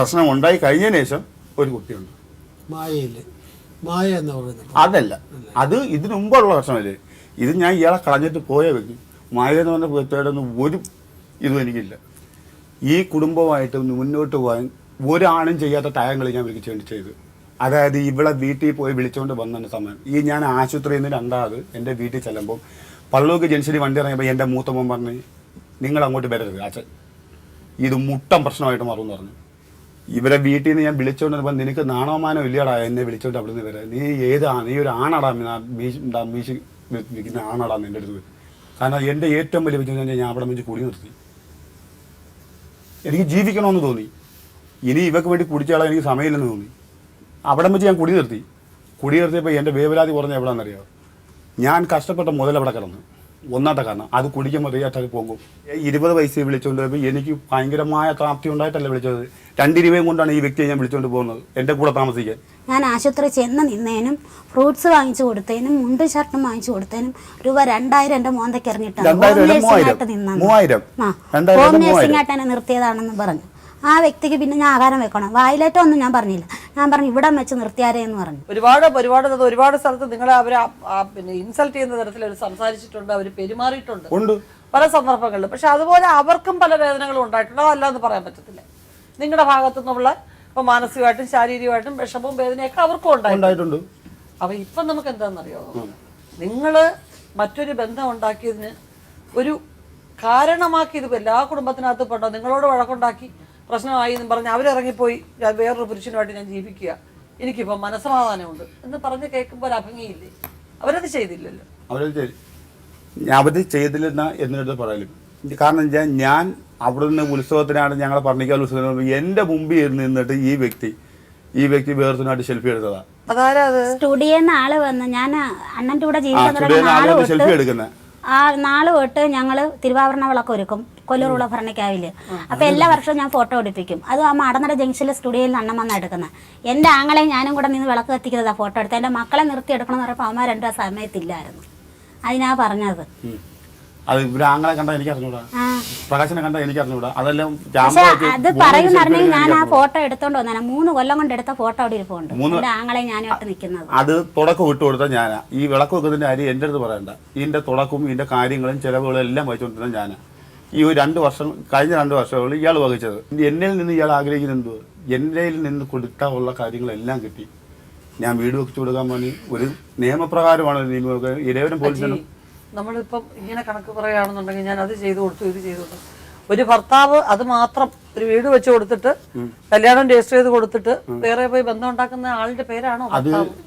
പ്രശ്നം ഉണ്ടായി കഴിഞ്ഞതിന് ശേഷം ഒരു കുട്ടിയുണ്ട്. മായയില്ലേ, മായ എന്ന് പറയുന്നത് അതല്ല, അത് ഇതിനു മുമ്പുള്ള പ്രശ്നമല്ലേ. ഇത് ഞാൻ ഇയാളെ കളഞ്ഞിട്ട് പോയ വ്യക്തി. മായ എന്ന് പറഞ്ഞ വ്യക്തിയോടൊന്നും ഒരു ഇതും എനിക്കില്ല. ഈ കുടുംബമായിട്ട് മുന്നോട്ട് പോകാൻ ഒരാണും ചെയ്യാത്ത ടായങ്ങൾ ഞാൻ വിളിച്ചു വേണ്ടി ചെയ്തു. അതായത് ഇവിടെ വീട്ടിൽ പോയി വിളിച്ചുകൊണ്ട് വന്ന സമയം ഞാൻ ആശുപത്രിയിൽ നിന്ന് രണ്ടാമത് എൻ്റെ വീട്ടിൽ ചെല്ലുമ്പോൾ പള്ളൂക്ക് ജംഗ്ഷനിൽ വണ്ടി ഇറങ്ങിയപ്പോൾ എൻ്റെ മൂത്തമ്മ പറഞ്ഞ് നിങ്ങൾ അങ്ങോട്ട് വരരുത് അച്ഛൻ, ഇത് മുട്ടം പ്രശ്നമായിട്ട് മാറുമെന്ന് പറഞ്ഞു. ഇവരെ വീട്ടിൽ നിന്ന് ഞാൻ വിളിച്ചുകൊണ്ട് വന്നപ്പോൾ നിനക്ക് നാണവമാനം ഇല്ലടാ എന്നെ വിളിച്ചോണ്ട് അവിടെ നിന്ന് വരാം, നീ ഏതാണ്, നീ ഒരു ആണടാ മീശ വിൽക്കുന്ന ആണടാന്ന് എൻ്റെ അടുത്ത്. കാരണം എൻ്റെ ഏറ്റവും വലിയ വിജയം ഞാൻ അവിടെ വെച്ച് കുടി നിർത്തി. എനിക്ക് ജീവിക്കണമെന്ന് തോന്നി. ഇനി ഇവക്ക് വേണ്ടി കുടിച്ചാളാൻ എനിക്ക് സമയമില്ലെന്ന് തോന്നി. അവിടെ വെച്ച് ഞാൻ കുടി നിർത്തിയപ്പോൾ എൻ്റെ വേവലാതി കുറഞ്ഞ എവിടെയാണെന്നറിയാമോ? ഞാൻ കഷ്ടപ്പെട്ട മുതൽ അവിടെ കിടന്നു. ഒന്നാമത്തെ കാരണം അത് കുടിക്കുമ്പോൾ റിയാക്ട് പോകും. 20 വയസ്സിൽ വിളിച്ചുകൊണ്ട് പോയപ്പോൾ എനിക്ക് ഭയങ്കരമായ പ്രാപ്തി ഉണ്ടായിട്ടല്ല വിളിച്ചത്. 2 രൂപയും കൊണ്ടാണ് ഈ വ്യക്തിയെ ഞാൻ വിളിച്ചുകൊണ്ട് പോകുന്നത് എൻ്റെ കൂടെ താമസിക്കാൻ. ഞാൻ ആശുപത്രി ചെന്ന് നിന്നതിനും ഫ്രൂട്ട്സ് വാങ്ങിച്ചു കൊടുത്തതിനും മുണ്ടും ഷർട്ടും വാങ്ങിച്ചു കൊടുത്തതിനും രൂപ 2000 എൻ്റെ മോന്തയ്ക്ക് എറിഞ്ഞിട്ടാണ് ഹോം നേഴ്സിംഗ് ആയിട്ട് എന്നെ നിർത്തിയതാണെന്ന് പറഞ്ഞു. ആ വ്യക്തിക്ക് പിന്നെ ഞാൻ ആഹാരം വെക്കണം, വായിലേറ്റം ഒന്നും ഞാൻ പറഞ്ഞില്ല. ഞാൻ പറഞ്ഞു ഇവിടം വെച്ച് നിർത്തിയാരേ എന്ന് പറഞ്ഞു. ഒരുപാട് സ്ഥലത്ത് നിങ്ങളെ അവർ പിന്നെ ഇൻസൾട്ട് ചെയ്യുന്ന തരത്തിൽ അവർ സംസാരിച്ചിട്ടുണ്ട്, അവർ പെരുമാറിയിട്ടുണ്ട് പല സന്ദർഭങ്ങളിലും. പക്ഷെ അതുപോലെ അവർക്കും പല വേദനകളും ഉണ്ടായിട്ടുണ്ട്, അതല്ലാന്ന് പറയാൻ പറ്റത്തില്ല. നിങ്ങളുടെ ഭാഗത്തു നിന്നുള്ള ഇപ്പൊ മാനസികമായിട്ടും ശാരീരികമായിട്ടും വിഷമവും വേദനയൊക്കെ അവർക്കും ഉണ്ടായിട്ടുണ്ട്. അപ്പൊ ഇപ്പം നമുക്ക് എന്താണെന്നറിയോ, നിങ്ങള് മറ്റൊരു ബന്ധം ഉണ്ടാക്കിയതിന് ഒരു കാരണമാക്കിയത് എല്ലാ കുടുംബത്തിനകത്ത് പെട്ടോ നിങ്ങളോട് വഴക്കുണ്ടാക്കി പ്രശ്നമായി എന്ന് പറഞ്ഞ് അവരിറങ്ങിപ്പോയി ഞാൻ വേറൊരു പുരുഷനുമായിട്ട് ഞാൻ ജീവിക്കുക, എനിക്കിപ്പോൾ മനസ്സമാധാനമുണ്ട് എന്ന് പറഞ്ഞ് കേൾക്കുമ്പോൾ ഒരു അഭംഗിയില്ലേ? അവരത് ചെയ്തില്ലല്ലോ. അവരത് ചെയ്തില്ലെന്ന എന്നിട്ട് പറയലും. കാരണം ഞാൻ അവിടെ നിന്ന് ഉത്സവത്തിനാണ് ഞങ്ങൾ പറഞ്ഞിക്കാൽ ഉത്സവത്തിന് എൻ്റെ മുമ്പിൽ നിന്നിട്ട് ഈ വ്യക്തി വേറൊരുനായിട്ട് സെൽഫി എടുത്തതാ. സ്റ്റുഡിയോന്ന് ആള് വന്ന് ഞാൻ അണ്ണൻ്റെ കൂടെ സെൽഫി എടുക്കുന്നത് നാള് തൊട്ട് ഞങ്ങള് തിരുവാഭരണ വിളക്ക് ഒരുക്കും കൊല്ലൂറുള്ള ഭരണക്കാവില്. അപ്പൊ എല്ലാ വർഷവും ഞാൻ ഫോട്ടോ എടുപ്പിക്കും. അത് ആ മാടനട ജംഗ്ഷനിലെ സ്റ്റുഡിയോയിൽ അണ്ണം വന്ന് എടുക്കുന്നത്. എൻ്റെ ആങ്ങളെ ഞാനും കൂടെ നിന്ന് വിളക്ക് കത്തിക്കുന്നതാ ഫോട്ടോ എടുത്ത്. എൻ്റെ മക്കളെ നിർത്തി എടുക്കണം എന്ന് പറഞ്ഞപ്പോൾ അമ്മ 2 സമയത്തില്ലായിരുന്നു. അതിനാ പറഞ്ഞത്. അത് ആങ്ങളെ കണ്ടാ എനിക്ക് അറിഞ്ഞൂടാ, പ്രകാശനെ കണ്ടാ എനിക്ക് അറിഞ്ഞൂടാ. അതെല്ലാം അത് പറയുന്നുണ്ടെങ്കിൽ ഞാൻ ആ ഫോട്ടോ എടുത്തോണ്ട് വന്നാ 3 കൊല്ലം കൊണ്ട് എടുത്ത ഫോട്ടോ അവിടെ ഇരിപ്പുണ്ട്. എൻ്റെ ആങ്ങളെ ഞാനായിട്ട് നിൽക്കുന്നത്. അത് തുടക്കം വിട്ടു കൊടുത്ത ഞാനാ. ഈ വിളക്ക് വെക്കുന്നതിന്റെ കാര്യം എൻ്റെ അടുത്ത് പറയണ്ട. ഇതിന്റെ തുടക്കവും ഇതിന്റെ കാര്യങ്ങളും ചെലവുകളും എല്ലാം വഹിച്ചുകൊണ്ടിരുന്ന ഞാനാ. ഈ 2 വർഷം കഴിഞ്ഞ 2 വർഷങ്ങളിൽ ഇയാൾ വഹിച്ചത്. എന്നിൽ നിന്ന് ഇയാൾ ആഗ്രഹിക്കുന്നത് എന്തോ എൻ്റെ നിന്ന് കൊടുക്കാനുള്ള കാര്യങ്ങളെല്ലാം കിട്ടി. ഞാൻ വീട് വെച്ചു കൊടുക്കാൻ വേണ്ടി ഒരു നിയമപ്രകാരമാണ് ഇരവരും പോലീസിനും. നമ്മളിപ്പം ഇങ്ങനെ കണക്ക് പറയുകയാണെന്നുണ്ടെങ്കിൽ ഞാൻ അത് ചെയ്തു കൊടുത്തു, ഇത് ചെയ്തു കൊടുത്തു. ഒരു ഭർത്താവ് അത് മാത്രം ഒരു വീട് വെച്ച് കൊടുത്തിട്ട് കല്യാണം രജിസ്റ്റർ ചെയ്ത് കൊടുത്തിട്ട് വേറെ പോയി ബന്ധം ഉണ്ടാക്കുന്ന ആളുടെ പേരാണോ?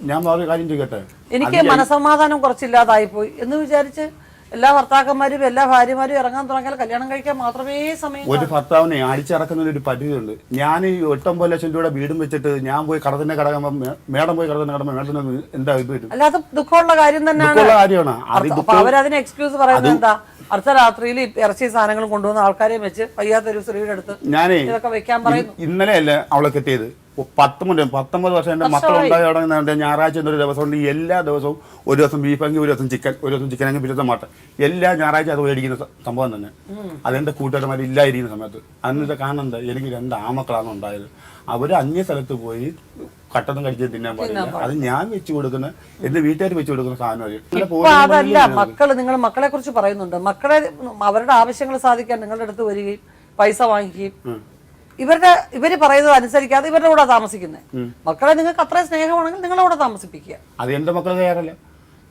ഞാൻ വേറെ കാര്യം ചെയ്യട്ടെ, എനിക്ക് മനസമാധാനം കുറച്ചില്ലാതായി പോയി എന്ന് വിചാരിച്ച് എല്ലാ ഭർത്താക്കന്മാരും എല്ലാ ഭാര്യമാരും ഇറങ്ങാൻ തുടങ്ങിയാൽ കല്യാണം കഴിക്കാൻ മാത്രമേ സമയം. ഒരു ഭർത്താവിനെ അടിച്ചിറക്കുന്ന ഒരു പരിധിയുണ്ട്. ഞാൻ ഈ 8-9 ലക്ഷം രൂപയുടെ വീടും വെച്ചിട്ട് ഞാൻ പോയി കടത്തിന്റെ കടകുമ്പോ മേഡം പോയി കടത്തിന്റെ കടമ്പോ മേഡത്തിന് എന്താ ഇത് വരും? അല്ലാതെ ദുഃഖമുള്ള കാര്യം തന്നെയാണ്. അവരതിന് എക്സ്ക്യൂസ് പറയുന്നത് എന്താ? അർദ്ധരാത്രിയിൽ ഇറച്ചി സാധനങ്ങളും കൊണ്ടുവന്ന ആൾക്കാരെയും വെച്ച് വയ്യാത്തൊരു സ്ത്രീയുടെ അടുത്ത് ഇതൊക്കെ വെക്കാൻ പറയുന്നു. ഇന്നലെയല്ലേ അവളെ കെട്ടിയത്? 19 വർഷം എൻ്റെ മക്കളുണ്ടായി തുടങ്ങുന്ന ഞായറാഴ്ച എന്നൊരു ദിവസമുണ്ട്. എല്ലാ ദിവസവും ഒരു ദിവസം ബീഫെങ്കിൽ ഒരു ദിവസം ചിക്കൻ, ഒരു ദിവസം ചിക്കനെങ്കിൽ പിറ്റത്തെ മട്ടൻ, എല്ലാ ഞായറാഴ്ച അത് മേടിക്കുന്ന സംഭവം തന്നെ. അതെൻ്റെ കൂട്ടുകാരന്മാർ ഇല്ലായിരിക്കുന്ന സമയത്ത്. അന്നിട്ട് കാണുന്നത് എനിക്ക് 2 ആമക്കളാണ് ഉണ്ടായത്. അവർ അന്യ സ്ഥലത്ത് പോയി കട്ടൊന്നും കടിച്ച് തിന്നാൻ പാടില്ല. അത് ഞാൻ വെച്ച് കൊടുക്കുന്ന എന്റെ വീട്ടുകാർ വെച്ച് കൊടുക്കുന്ന സാധനം. അതല്ല മക്കള്, നിങ്ങൾ മക്കളെ കുറിച്ച് പറയുന്നുണ്ട്. മക്കളെ അവരുടെ ആവശ്യങ്ങൾ സാധിക്കാൻ നിങ്ങളുടെ അടുത്ത് വരികയും പൈസ വാങ്ങിക്കുകയും ഇവര് പറയുന്നത് അനുസരിക്കാതെ ഇവരുടെ കൂടെ താമസിക്കുന്നത്. മക്കളെ നിങ്ങൾക്ക് അത്ര സ്നേഹമാണെങ്കിൽ നിങ്ങളുടെ കൂടെ താമസിപ്പിക്കുക. അത് എന്റെ മക്കളെ തയ്യാറല്ല.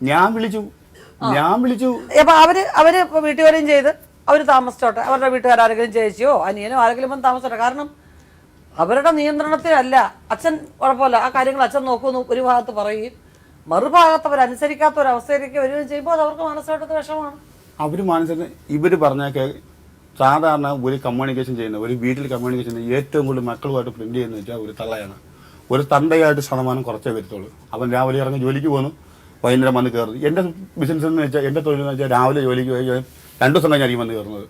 ഞാൻ വിളിച്ചു അപ്പൊ അവര് വീട്ടിൽ വരെയും ചെയ്ത് അവര് താമസിച്ചോട്ടെ. അവരുടെ വീട്ടുകാരെങ്കിലും ചേച്ചിയോ അനിയനോ ആരെങ്കിലും വന്ന് താമസിച്ചോട്ടെ. കാരണം അവരുടെ നിയന്ത്രണത്തിലല്ല. അച്ഛൻ കുഴപ്പമില്ല, ആ കാര്യങ്ങൾ അച്ഛൻ നോക്കുന്നു ഒരു ഭാഗത്ത് പറയുകയും മറുഭാഗത്ത് അവരനുസരിക്കാത്ത ഒരു അവസ്ഥയിലേക്ക് വരികയും ചെയ്യുമ്പോൾ അത് അവർക്ക് മാനസികമായിട്ട് വിഷമമാണ്. അവര് ഇവര് പറഞ്ഞ സാധാരണ ഒരു കമ്മ്യൂണിക്കേഷൻ ചെയ്യുന്ന ഒരു വീട്ടിൽ കമ്മ്യൂണിക്കേഷൻ ഏറ്റവും കൂടുതൽ മക്കളുമായിട്ട് ഫ്രണ്ട് ചെയ്യുന്ന വെച്ചാൽ ഒരു തള്ളയാണ്. ഒരു തന്തയായിട്ട് ശതമാനം കുറച്ചേ വരത്തുള്ളൂ. അവൻ രാവിലെ ഇറങ്ങി ജോലിക്ക് പോകുന്നു, വൈകുന്നേരം വന്ന് കയറുന്നു. എൻ്റെ ബിസിനസ് എന്ന് വെച്ചാൽ എൻ്റെ തൊഴിൽ എന്ന് വെച്ചാൽ രാവിലെ ജോലിക്ക് പോയി 2 ദിവസം കഴിഞ്ഞായിരിക്കും വന്ന് കയറുന്നത്.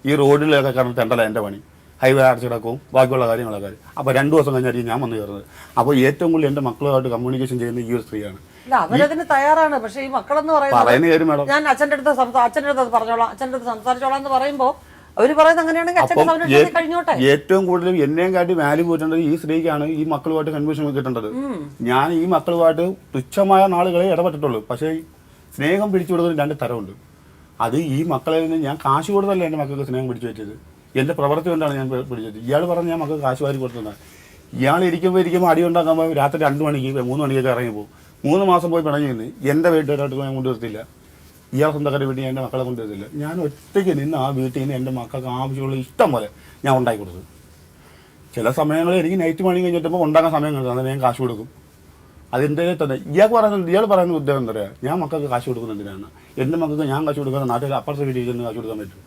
ഈ റോഡിലൊക്കെ കാരണം തെണ്ടല എൻ്റെ പണി, ഹൈവേ അടച്ചു കിടക്കും, ബാക്കിയുള്ള കാര്യങ്ങളൊക്കെ. അപ്പോൾ 2 ദിവസം കഴിഞ്ഞായിരിക്കും ഞാൻ വന്ന് കയറുന്നത്. അപ്പോൾ ഏറ്റവും കൂടുതൽ എൻ്റെ മക്കളുമായിട്ട് കമ്മ്യൂണിക്കേഷൻ ചെയ്യുന്ന ഈ ഒരു സ്ത്രീയാണ്. അവരതിന് തയ്യാറാണ്. പക്ഷേ ഈ മക്കളെന്ന് പറയുന്നത് ഞാൻ അച്ഛൻ്റെ അടുത്ത് പറഞ്ഞോളാം, അച്ഛൻ്റെ അടുത്ത് സംസാരിച്ചോളാം എന്ന് പറയുമ്പോൾ അവര് പറയുന്നത് അങ്ങനെയാണെങ്കിൽ അച്ഛന്റെ അപ്പം സംരക്ഷണത്തിൽ കഴിഞ്ഞോട്ടെ. ഏറ്റവും കൂടുതൽ എന്നെയും കാട്ടി വാല്യൂ പോയിട്ടുള്ളത് ഈ സ്ത്രീക്കാണ് ഈ മക്കളുമായിട്ട് കൺഫ്യൂഷൻ കിട്ടേണ്ടത്. ഞാൻ ഈ മക്കളുമായിട്ട് തുച്ഛമായ നാളുകളെ ഇടപെട്ടിട്ടുള്ളൂ. പക്ഷേ സ്നേഹം പിടിച്ചു കൊടുക്കുന്ന 2 തരമുണ്ട്. അത് ഈ മക്കളിൽ നിന്ന് ഞാൻ കാശ് കൊടുത്തല്ല എൻ്റെ മക്കൾക്ക് സ്നേഹം പിടിച്ചു വെച്ചത്, എൻ്റെ പ്രവൃത്തി കൊണ്ടാണ് ഞാൻ പിടിച്ചത്. ഇയാൾ പറഞ്ഞ് ഞാൻ മക്കൾക്ക് കാശ് വാരി കൊടുത്തതാണ്. ഇയാൾ ഇരിക്കുമ്പോൾ അടി ഉണ്ടാക്കുമ്പോൾ രാത്രി 2 മണിക്ക് 3 മണിക്കൊക്കെ ഇറങ്ങി പോകും. 3 മാസം പോയി പിണങ്ങി നിന്ന് എൻ്റെ വീട്ടുകാരായിട്ട് ഞാൻ കൊണ്ടുവരത്തില്ല. ഇയാൾ സ്വന്തക്കാരുടെ വീട്ടിൽ ഞാൻ എൻ്റെ മക്കളെ കൊണ്ടുവരത്തില്ല. ഞാൻ ഒറ്റയ്ക്ക് നിന്ന് ആ വീട്ടിൽ നിന്ന് എൻ്റെ മക്കൾക്ക് ആവശ്യമുള്ള ഇഷ്ടം പോലെ ഞാൻ ഉണ്ടാക്കി കൊടുത്തത്. ചില സമയങ്ങളിൽ എനിക്ക് നൈറ്റ് മണി കഴിഞ്ഞിട്ടപ്പോൾ ഉണ്ടാക്കാൻ സമയം കിട്ടുന്നത് ഞാൻ കാശ് കൊടുക്കും. അതിൻ്റെ തന്നെ ഇയാൾ പറയുന്ന ഉദ്യോഗം എന്താ പറയുക, ഞാൻ മക്കൾക്ക് കാശ് കൊടുക്കുന്നതിനാണ്. എൻ്റെ മക്കൾക്ക് ഞാൻ കാശ് കൊടുക്കുന്ന നാട്ടിൽ അപ്പുറത്തെ വീട്ടിൽ ചെന്ന് കാശ് കൊടുക്കാൻ പറ്റും?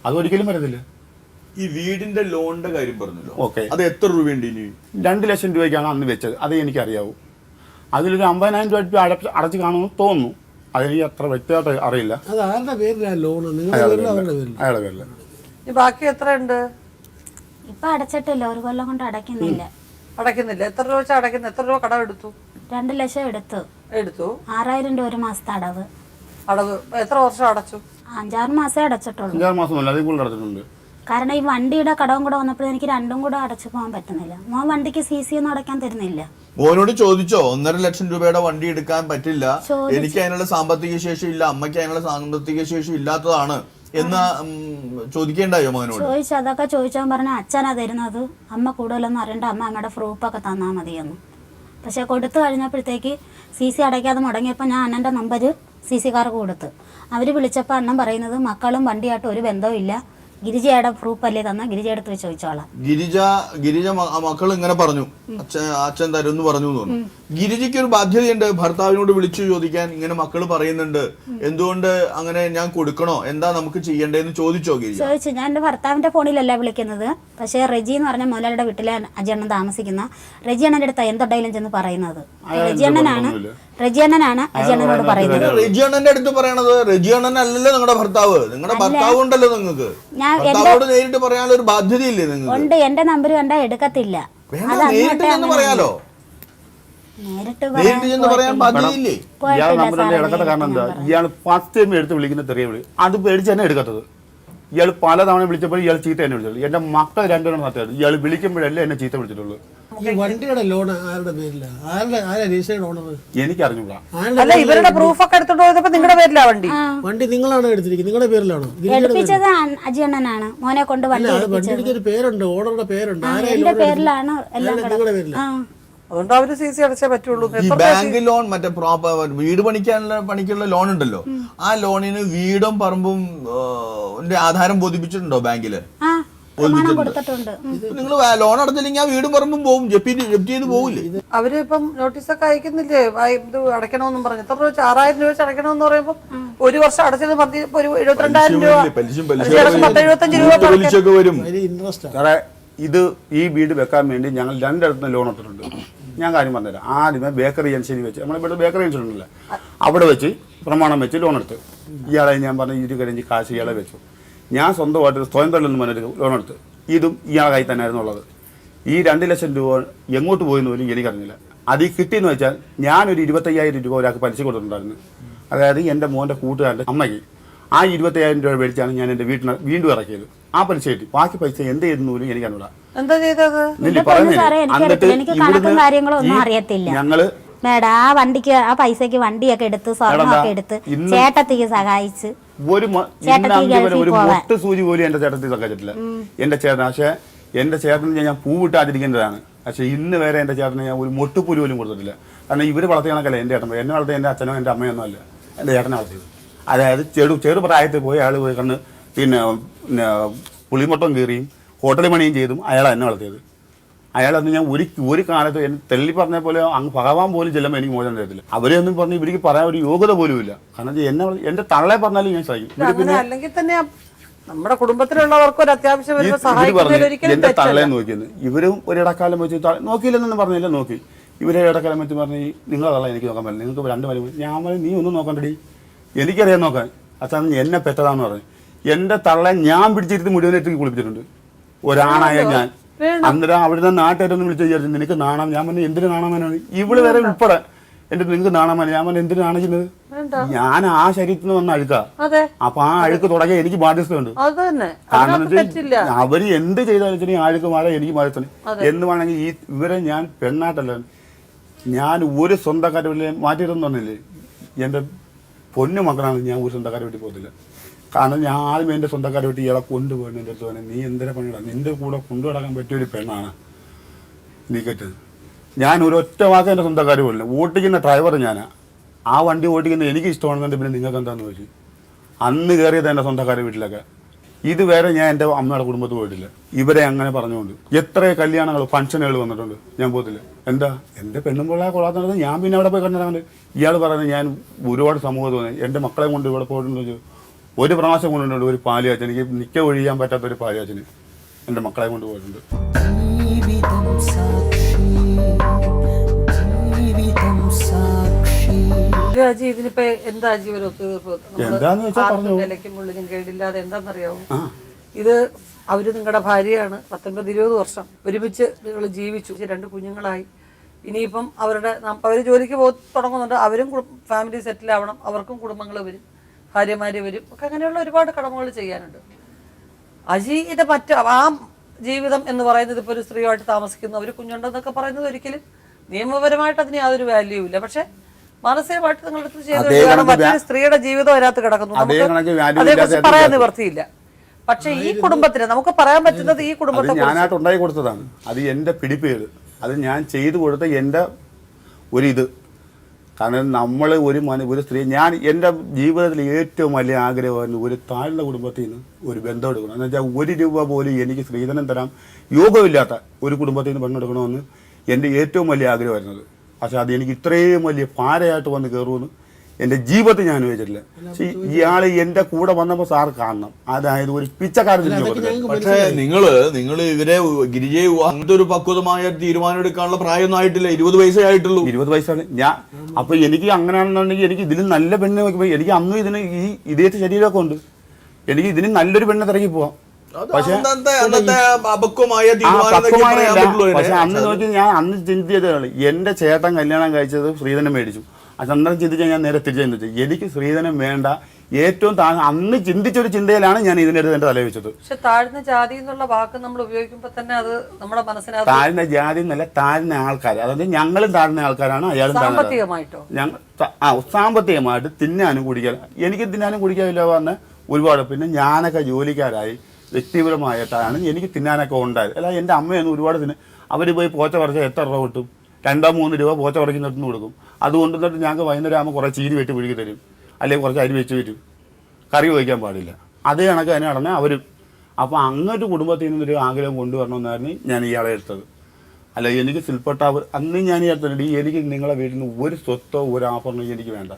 അതൊരിക്കലും വരത്തില്ല. ഈ വീടിന്റെ ലോണിന്റെ കാര്യം പറഞ്ഞല്ലോ, ഓക്കെ, അത് എത്ര രൂപയുണ്ട്? ഇനി 2 ലക്ഷം രൂപയ്ക്കാണ് അന്ന് വെച്ചത്. അത് എനിക്കറിയാവൂ. അതിലൊരു 50,000 രൂപ അടച്ച് കാണുമെന്ന് തോന്നുന്നു. അതെനിക്ക് അത്ര വ്യക്തമായിട്ട് അറിയില്ല. അത് ആരുടെ പേരിലാണ് ലോണ്? നിങ്ങളുടെ പേരിലോ അവരുടെ പേരിലോ? അയാളുടെ പേരില്ല. ബാക്കി എത്ര ഉണ്ട്? ഇപ്പൊ അടച്ചിട്ടില്ല, 1 കൊല്ലം കൊണ്ട് അടയ്ക്കുന്നില്ല. അടയ്ക്കുന്നില്ല. എത്ര രൂപ വെച്ചാൽ അടയ്ക്കുന്നത്? എത്ര രൂപ കടം എടുത്തു? 2 ലക്ഷം എടുത്തു. 6000 രൂപ ഒരു മാസത്തെ അടവ്. അടവ് എത്ര വർഷം അടച്ചു? 5-6 മാസേ അടച്ചിട്ടുള്ളൂ. 5-6 മാസമല്ല, അതിൽ കൂടുതൽ അടച്ചിട്ടുണ്ട്. കാരണം ഈ വണ്ടിയുടെ കടവും കൂടെ വന്നപ്പോൾ എനിക്ക് 2ഉം കൂടെ അടച്ചു പോകാൻ പറ്റുന്നില്ല. മോൻ വണ്ടിക്ക് CC ഒന്നും അടയ്ക്കാൻ തരുന്നില്ല. മോനോട് ചോദിച്ചോ 1.5 ലക്ഷം രൂപയുടെ വണ്ടി എടുക്കാൻ പറ്റില്ല, എനിക്ക് അതിനുള്ള സാമ്പത്തിക ശേഷി ഇല്ല, അമ്മയ്ക്ക് അതിനുള്ള സാമ്പത്തിക ശേഷി ഇല്ലാത്തതാണ് എന്ന് ചോദിക്കേണ്ടായോ മോനോട്? ചോദിച്ചു. അതൊക്കെ ചോദിച്ചാൽ പറഞ്ഞ അച്ഛനാ തരുന്നത്, അമ്മ കൂടുതലൊന്നും അറിയണ്ട, അമ്മയുടെ പ്രൂഫൊക്കെ തന്നാൽ മതിയെന്ന്. പക്ഷെ കൊടുത്തു കഴിഞ്ഞപ്പോഴത്തേക്ക് CC അടയ്ക്കാതെ മുടങ്ങിയപ്പോൾ ഞാൻ അണ്ണൻ്റെ നമ്പർ CC-കാർക്ക് കൊടുത്ത്. അവർ വിളിച്ചപ്പോൾ അണ്ണൻ പറയുന്നത് മക്കളും വണ്ടിയായിട്ട് ഒരു ബന്ധവും ഇല്ല, ഗിരിജയുടെ പ്രൂഫ് അല്ലേ തന്ന, ഗിരിജ എടുത്ത് ചോദിച്ചോളാം. ഗിരിജ മക്കൾ ഇങ്ങനെ പറഞ്ഞു, അച്ഛൻ തരുമെന്ന് പറഞ്ഞു തോന്നുന്നു. ഗിരിജയ്ക്ക് ഒരു ബാധ്യതയുണ്ട് ഭർത്താവിനോട് വിളിച്ചു ചോദിക്കാൻ. ഇങ്ങനെ മക്കള് പറയുന്നുണ്ട്, എന്തുകൊണ്ട് അങ്ങനെ ഞാൻ കൊടുക്കണോ, എന്താ നമുക്ക് ചെയ്യണ്ടേന്ന് ചോദിച്ചോ ഗിരിജ? ചോദിച്ചു. ഞാൻ എൻ്റെ ഭർത്താവിൻ്റെ ഫോണിലല്ല വിളിക്കുന്നത്. പക്ഷേ റെജി എന്ന് പറഞ്ഞ മുതലാളിയുടെ വീട്ടിലെ അജയണ്ണൻ താമസിക്കുന്ന റെജിയണ്ണൻ്റെ അടുത്ത് എന്തുണ്ടായാലും ചെന്ന് പറയുന്നത്. റെജിയണ്ണനാണ് അജയണ്ണനോട് പറയുന്നത്. റെജിയണ്ണന്റെ അടുത്ത് പറയണത് റെജിയണ്ണൻ അല്ലല്ലോ നിങ്ങളുടെ ഭർത്താവ്. നിങ്ങളുടെ ഭർത്താവ് ഉണ്ടല്ലോ, നിങ്ങൾക്ക് ഭർത്താവോട് നേരിട്ട് പറയാനുള്ള ഒരു ബാധ്യതയില്ലേ നിങ്ങൾക്ക്? ഉണ്ട്. എന്റെ നമ്പർ കണ്ടാ എടുക്കത്തില്ല. പറയാലോ, നേരിട്ട് പറയാൻ ബാധ്യതയില്ലേ? ഇയാൾ നമ്പറിന്റെ ഇടക്കത്തെ കാരണം എന്താ, ഇയാൾ ഫസ്റ്റ് ടൈം എടുത്ത് വിളിക്കുന്ന തെറിയ വിളി, അത് പേടിച്ച് തന്നെ എടുക്കാത്തത്. ഇയാൾ പലതവണ വിളിച്ചപ്പോൾ ഇയാൾ ചീത്ത എന്നെ വിളിച്ചുള്ളൂ. എന്റെ മക്കൾ 2 തവണ നടത്തിയത് ഇയാൾ വിളിക്കുമ്പോഴല്ലേ എന്നെ ചീത്ത വിളിച്ചിട്ടുള്ളൂ. ഈ വണ്ടിയുടെ ലോൺ ആരുടെ പേരിലാണ്? ആരാ രജിസ്റ്റേർഡ് ഓണർ? എനിക്ക് അറിഞ്ഞൂടാ. അല്ല, ഇവരുടെ പ്രൂഫ് ഒക്കെ എടുത്തോണ്ട് പോയപ്പോ നിങ്ങളുടെ പേരിലാ വണ്ടി? വണ്ടി നിങ്ങളാണ് എടുത്തിരിക്കുന്നത്, നിങ്ങളുടെ പേരിലാണോ? എടുപ്പിച്ചത് അജയണ്ണനാണ്. മോനെ കൊണ്ട് വണ്ടി വണ്ടിക്ക് ഒരു പേരുണ്ട്, ഓണറുടെ പേരുണ്ട്. എന്റെ പേരിലാണ് എല്ലാം. നിങ്ങളുടെ പേരിലാണ്. അതുകൊണ്ട് അവര് CC അടച്ചേ പറ്റുള്ളൂ. ഈ ബാങ്ക് ലോൺ, മറ്റേ പ്രോപ്പർ വീട് പണിക്കുള്ള ലോൺ ഉണ്ടല്ലോ, ആ ലോണിന് വീടും പറമ്പും ആധാരം ബോധിപ്പിച്ചിട്ടുണ്ടോ ബാങ്കില്? കൊടുത്തിട്ടുണ്ട്. നിങ്ങൾ ലോൺ അടച്ചില്ലെങ്കിൽ ആ വീടും പറമ്പും പോകും, ജപ്തി ചെയ്ത് പോകില്ലേ? അവര് ഇപ്പം നോട്ടീസൊക്കെ അയക്കുന്നില്ലേ ഇത് അടയ്ക്കണമെന്നും പറഞ്ഞു? എത്ര രൂപ? 6000 രൂപ വെച്ച് അടയ്ക്കണമെന്ന് പറയുമ്പോ 1 വർഷം അടച്ചത് 72,000 രൂപ, 10-75 രൂപ വരും. സാറേ, ഇത് ഈ വീട് വെക്കാൻ വേണ്ടി ഞങ്ങൾ 2 ഇടത്തുനിന്ന് ലോൺ എടുത്തിട്ടുണ്ട്. ഞാൻ കാര്യം പറഞ്ഞുതരാം. ആദ്യമേ ബേക്കറി ജംഗ്ഷനിൽ വെച്ച്, നമ്മളിവിടെ ബേക്കറി ജംഗ്ഷൻ ഉണ്ടല്ലോ, അവിടെ വെച്ച് പ്രമാണം വെച്ച് ലോൺ എടുത്ത്. ഇയാളെ ഞാൻ പറഞ്ഞു 20 കഴിഞ്ഞ് കാശ് ഇയാളെ വെച്ചു. ഞാൻ സ്വന്തമായിട്ട് സ്വയം തൊഴിലെന്ന് പറഞ്ഞൊരു ലോൺ എടുത്ത്. ഇതും ഇയാളെ കയ്യിൽ തന്നെയായിരുന്നു ഉള്ളത്. ഈ 2 ലക്ഷം രൂപ എങ്ങോട്ട് പോയെന്ന് പോലും എനിക്കറിഞ്ഞില്ല. അത് ഈ കിട്ടിയെന്ന് വെച്ചാൽ ഞാനൊരു 25,000 രൂപ ഒരാൾക്ക് പലിശ കൊടുത്തിട്ടുണ്ടായിരുന്നു. അതായത് എൻ്റെ മോൻ്റെ കൂട്ടുകാരൻ്റെ അമ്മയ്ക്ക് ആ 25,000 രൂപ മേടിച്ചാണ് ഞാൻ എൻ്റെ വീട്ടിൽ വീണ്ടും ഇറക്കിയത്. ആ പലിശ കിട്ടി. ബാക്കി പൈസ എന്ത് ചെയ്തെന്ന് പോലും എനിക്കറിഞ്ഞൂടാ. എന്താ ചെയ്തത്? ഞങ്ങള് മേഡം ആ വണ്ടിക്ക്, ആ പൈസക്ക് വണ്ടിയൊക്കെ എടുത്ത് സ്വർണ്ണമൊക്കെ എടുത്ത് ചേട്ടത്തിക്ക് സഹായിച്ച് ഒരു മൊട്ട് സൂചി പോലും എന്റെ ചേട്ടത്തി സഹായിച്ചിട്ടില്ല. എന്റെ ചേട്ടൻ, പക്ഷെ എന്റെ ചേട്ടന് ഞാൻ പൂവിട്ടാതിരിക്കേണ്ടതാണ്. പക്ഷെ ഇന്ന് വരെ എന്റെ ചേട്ടന് ഞാൻ ഒരു മൊട്ടുപൂരി പോലും കൊടുത്തിട്ടില്ല. കാരണം ഇവര് വളർത്തിയ കണക്കല്ല എന്റെ ചേട്ടൻ. എന്നെ വളർത്തിയ എന്റെ അച്ഛനോ എന്റെ അമ്മയൊന്നും അല്ല, എന്റെ ചേട്ടനെ വളർത്തിയത്. അതായത് ചെറു പ്രായത്തിൽ പോയി അയാൾ പോയി കണ്ട് പിന്നെ പുളിമൊട്ടം കീറിയും ഹോട്ടൽ പണിയും ചെയ്തും അയാളാണ് എന്നെ വളർത്തിയത്. അയാളന്ന് ഞാൻ ഒരു കാലത്ത് എന്നെ തെള്ളി പറഞ്ഞ പോലെ അങ്ങ് ഭഗവാൻ പോലും ചെല്ലുമ്പോൾ എനിക്ക് മോചനം തരത്തില്ല. അവരെയൊന്നും പറഞ്ഞ് ഇവർക്ക് പറയാൻ ഒരു യോഗ്യത പോലും ഇല്ല. കാരണം എന്റെ തള്ളെ പറഞ്ഞാലും ഞാൻ സഹിക്കും. അല്ലെങ്കിൽ തന്നെ നമ്മുടെ കുടുംബത്തിലുള്ളവർക്ക് ഒരു അത്യാവശ്യം എന്റെ തള്ളയെ നോക്കിയത് ഇവരും ഒരു ഇടക്കാലം വെച്ച് നോക്കിയില്ലെന്നൊന്നും പറഞ്ഞില്ല. നോക്കി ഇവരെ ഇടക്കാലം വെച്ച് പറഞ്ഞ് നിങ്ങളെ തള്ള എനിക്ക് നോക്കാൻ പറ്റില്ല, നിങ്ങൾക്ക് 2 വരും. ഞാൻ പറഞ്ഞു നീ ഒന്നും നോക്കണ്ടടി, എനിക്കറിയാൻ നോക്കാൻ. അച്ഛൻ എന്നെ പെറ്റതാന്ന് പറഞ്ഞു. എന്റെ തള്ളെ ഞാൻ പിടിച്ചിരുത്തി മുഴുവനായിട്ട് കുളിപ്പിച്ചിട്ടുണ്ട്, ഒരാണായ ഞാൻ. അന്നേരം അവിടുന്ന് നാട്ടുകാരൊന്നും വിളിച്ച് വിചാരിച്ചു നിനക്ക് നാണം. ഞാൻ പറഞ്ഞു എന്തിനു നാണാനാണ്? ഇവള് വരെ ഉൾപ്പെടെ എന്റെ നിങ്ങൾക്ക് നാണാൻ ഞാൻ പറഞ്ഞ എന്തിനു കാണിക്കുന്നത്? ഞാൻ ആ ശരീരത്തിൽ നിന്ന് വന്ന അഴുക്കാ. അതെ, അപ്പൊ ആ അഴുക്ക് തുടങ്ങിയ എനിക്ക് ബാധ്യതയുണ്ട്. അത് തന്നെ. കാരണം അവര് എന്ത് ചെയ്താലും ഈ അഴുക്ക് മാറാൻ എനിക്ക് ബാധ്യത എന്ന് വേണമെങ്കിൽ ഇവരെ ഞാൻ പെണ്ണായിട്ടല്ല, ഞാൻ ഒരു സ്വന്തക്കാരെ വീട്ടിൽ മാറ്റിയിട്ടൊന്നും പറഞ്ഞില്ലേ, എൻ്റെ പൊന്നു മക്കളാണ്, ഞാൻ ഒരു സ്വന്തക്കാരെ വീട്ടിൽ പോകത്തില്ല. കാരണം ഞാൻ ആദ്യം എൻ്റെ സ്വന്തക്കാരെ വീട്ടിൽ ഇയാളെ കൊണ്ടുപോകണം. എൻ്റെ അടുത്ത് പറഞ്ഞു, നീ എന്തിനാ പണിയിടാം, നിന്റെ കൂടെ കൊണ്ടുനടക്കാൻ പറ്റിയൊരു പെണ്ണാണ് നീ കെട്ടത്. ഞാൻ ഒരു ഒറ്റ വാക്ക് എൻ്റെ സ്വന്തക്കാർ പോലില്ല. ഓട്ടിക്കുന്ന ഡ്രൈവർ ഞാനാ. ആ വണ്ടി ഓട്ടിക്കുന്നത് എനിക്ക് ഇഷ്ടമാണെന്നുണ്ട്, പിന്നെ നിങ്ങൾക്ക് എന്താന്ന് ചോദിച്ചു. അന്ന് കയറിയത് എൻ്റെ സ്വന്തക്കാരുടെ വീട്ടിലൊക്കെ. ഇതുവരെ ഞാൻ എൻ്റെ അമ്മയുടെ കുടുംബത്തിൽ പോയിട്ടില്ല. ഇവരെ അങ്ങനെ പറഞ്ഞുകൊണ്ട് എത്ര കല്യാണങ്ങൾ ഫംഗ്ഷനുകൾ വന്നിട്ടുണ്ട്, ഞാൻ പോകത്തില്ല. എന്താ എൻ്റെ പെണ്ണും പിള്ളേ കൊള്ളാത്തത്, ഞാൻ പിന്നെ അവിടെ പോയി കണ്ടിട്ടാണ്. ഇയാൾ പറയുന്നത് ഞാൻ ഒരുപാട് സമൂഹത്തിൽ വന്നു, എൻ്റെ മക്കളെ കൊണ്ട് ഇവിടെ പോയിട്ടുണ്ട്. ഒരു പ്രാവശ്യം കൊണ്ടുണ്ട് ഒരു പാലിയാച്ചൻ, എനിക്ക് നിൽക്ക ഒഴിയാൻ പറ്റാത്തൊരു പാലിയാച്ചന് എൻ്റെ മക്കളെ കൊണ്ട് പോയിട്ടുണ്ട്. ഇതിനിപ്പോ എന്താ ജീവൻ ഒത്തുതീർപ്പ്? നിലയ്ക്കുള്ളിലും കേടില്ലാതെ എന്താണെന്നറിയാമോ? ഇത് അവര് നിങ്ങളുടെ ഭാര്യയാണ്, 19-20 വർഷം ഒരുമിച്ച് നിങ്ങൾ ജീവിച്ചു, 2 കുഞ്ഞുങ്ങളായി. ഇനിയിപ്പം അവര് ജോലിക്ക് തുടങ്ങുന്നുണ്ട്, അവരും ഫാമിലി സെറ്റിൽ ആവണം, അവർക്കും കുടുംബങ്ങൾ വരും, ഭാര്യമാര് വരും, ഒക്കെ അങ്ങനെയുള്ള ഒരുപാട് കടമകൾ ചെയ്യാനുണ്ട്. അജിയുടെ ആ ജീവിതം എന്ന് പറയുന്നത് ഇപ്പോൾ ഒരു സ്ത്രീയുമായിട്ട് താമസിക്കുന്നു, അവർ കുഞ്ഞുണ്ടെന്നൊക്കെ പറയുന്നത് ഒരിക്കലും നിയമപരമായിട്ട് അതിന് യാതൊരു വാല്യൂ ഇല്ല. പക്ഷെ മാനസികമായിട്ട് നിങ്ങളടുത്ത് ചെയ്ത് മറ്റൊരു സ്ത്രീയുടെ ജീവിതം അതിനകത്ത് കിടക്കുന്നു, അതേക്കുറിച്ച് പറയാൻ നിവർത്തിയില്ല. പക്ഷെ ഈ കുടുംബത്തിന് നമുക്ക് പറയാൻ പറ്റുന്നത് ഈ കുടുംബത്തെ ഞാനായിട്ട് ഉണ്ടാക്കി കൊടുത്തതാണ്. അത് എൻ്റെ പിടിപ്പേര്, അത് ഞാൻ ചെയ്തു കൊടുത്ത എൻ്റെ ഒരിത്. കാരണം നമ്മൾ ഒരു സ്ത്രീ, ഞാൻ എൻ്റെ ജീവിതത്തിൽ ഏറ്റവും വലിയ ആഗ്രഹമായിരുന്നു ഒരു താഴ്ന്ന കുടുംബത്തിൽ നിന്ന് ഒരു ബന്ധം എടുക്കണം. എന്ന് വെച്ചാൽ 1 രൂപ പോലും എനിക്ക് സ്ത്രീധനം തരാൻ യോഗമില്ലാത്ത ഒരു കുടുംബത്തിൽ നിന്ന് പെണ്ണെടുക്കണമെന്ന് എൻ്റെ ഏറ്റവും വലിയ ആഗ്രഹമായിരുന്നത്. പക്ഷെ അത് എനിക്ക് ഇത്രയും വലിയ ഭാരമായിട്ട് വന്ന് കയറുമെന്ന് എൻ്റെ ജീവിതത്തിൽ ഞാൻ വെച്ചിട്ടില്ല. പക്ഷെ ഇയാൾ എൻ്റെ കൂടെ വന്നപ്പോൾ സാർ കാണണം, അതായത് ഒരു പിച്ചക്കാരൻ. പക്ഷേ നിങ്ങൾ ഇവരെ ഗിരിജയെ അങ്ങനത്തെ ഒരു പക്വതമായ തീരുമാനം എടുക്കാനുള്ള പ്രായമൊന്നും ആയിട്ടില്ല, 20 വയസ്സേ ആയിട്ടുള്ളൂ. 20 വയസ്സാണ് ഞാൻ. അപ്പൊ എനിക്ക് അങ്ങനെയാണെന്നുണ്ടെങ്കിൽ എനിക്ക് ഇതിലും നല്ല പെണ്ണ് നോക്കുമ്പോൾ എനിക്ക് അന്നും ഇതിന് ഇതേ ശരീരമൊക്കെ ഉണ്ട്, എനിക്ക് ഇതിന് നല്ലൊരു പെണ്ണ് തിരക്കി പോവാം. പക്ഷെ അന്ന് നോക്കി ഞാൻ അന്ന് ചിന്തിച്ചതാണ്, എന്റെ ചേട്ടൻ കല്യാണം കഴിച്ചത് സ്ത്രീധനം മേടിച്ചു. അന്നേരം ചിന്തിച്ചാൽ ഞാൻ നേരെ തിരിച്ചു ചിന്തിച്ചു, എനിക്ക് സ്ത്രീധനം വേണ്ട. ഏറ്റവും അന്ന് ചിന്തിച്ചൊരു ചിന്തയിലാണ് ഞാൻ ഇതിനെടുത്ത് എന്റെ തല വെച്ചത്. പക്ഷെ താഴ്ന്ന ജാതി എന്നുള്ള വാക്ക് നമ്മൾ ഉപയോഗിക്കുമ്പോൾ തന്നെ അത് നമ്മുടെ മനസ്സിനകത്ത് താഴ്ന്ന ജാതി എന്നല്ല, താഴ്ന്ന ആൾക്കാർ. അതായത് ഞങ്ങളും താഴ്ന്ന ആൾക്കാരാണ്, അയാളും സാമ്പത്തികമായിട്ടോ സാമ്പത്തികമായിട്ട് തിന്നാനും കുടിക്കാൻ. എനിക്ക് തിന്നാനും കുടിക്കാനില്ല പറഞ്ഞ ഒരുപാട്. പിന്നെ ഞാനൊക്കെ ജോലിക്കാരായി വ്യക്തിപരമായിട്ടാണ് എനിക്ക് തിന്നാനൊക്കെ ഉണ്ടായത്. അല്ല എൻ്റെ അമ്മയൊന്നും ഒരുപാട് അവർ പോയി പോച്ച പറിച്ചാൽ എത്ര രൂപ കിട്ടും? 2-3 രൂപ പോച്ച പറിക്കുന്നിടത്തുനിന്ന് കൊടുക്കും. അതുകൊണ്ടിട്ട് ഞങ്ങൾക്ക് വൈകുന്നേരം ആകുമ്പോൾ കുറേ ചീരി വെട്ടി പിഴുകി തരും, അല്ലെങ്കിൽ കുറച്ച് അരി വെച്ച് വരും, കറി വയ്ക്കാൻ പാടില്ല. അതേ കണക്ക് തന്നെ നടന്നാൽ അവരും. അപ്പോൾ അങ്ങോട്ട് കുടുംബത്തിൽ നിന്നൊരു ആഗ്രഹം കൊണ്ടുവരണമെന്നായിരുന്നു ഞാൻ ഇയാളെ എടുത്തത്. അല്ല എനിക്ക് ശില്പട്ടാവ് അന്ന് ഞാൻ ഈ എടുത്തിട്ടുണ്ട്, എനിക്ക് നിങ്ങളെ വീട്ടിൽ നിന്ന് ഒരു സ്വത്തോ ഒരു ആഭരണമോ എനിക്ക് വേണ്ട,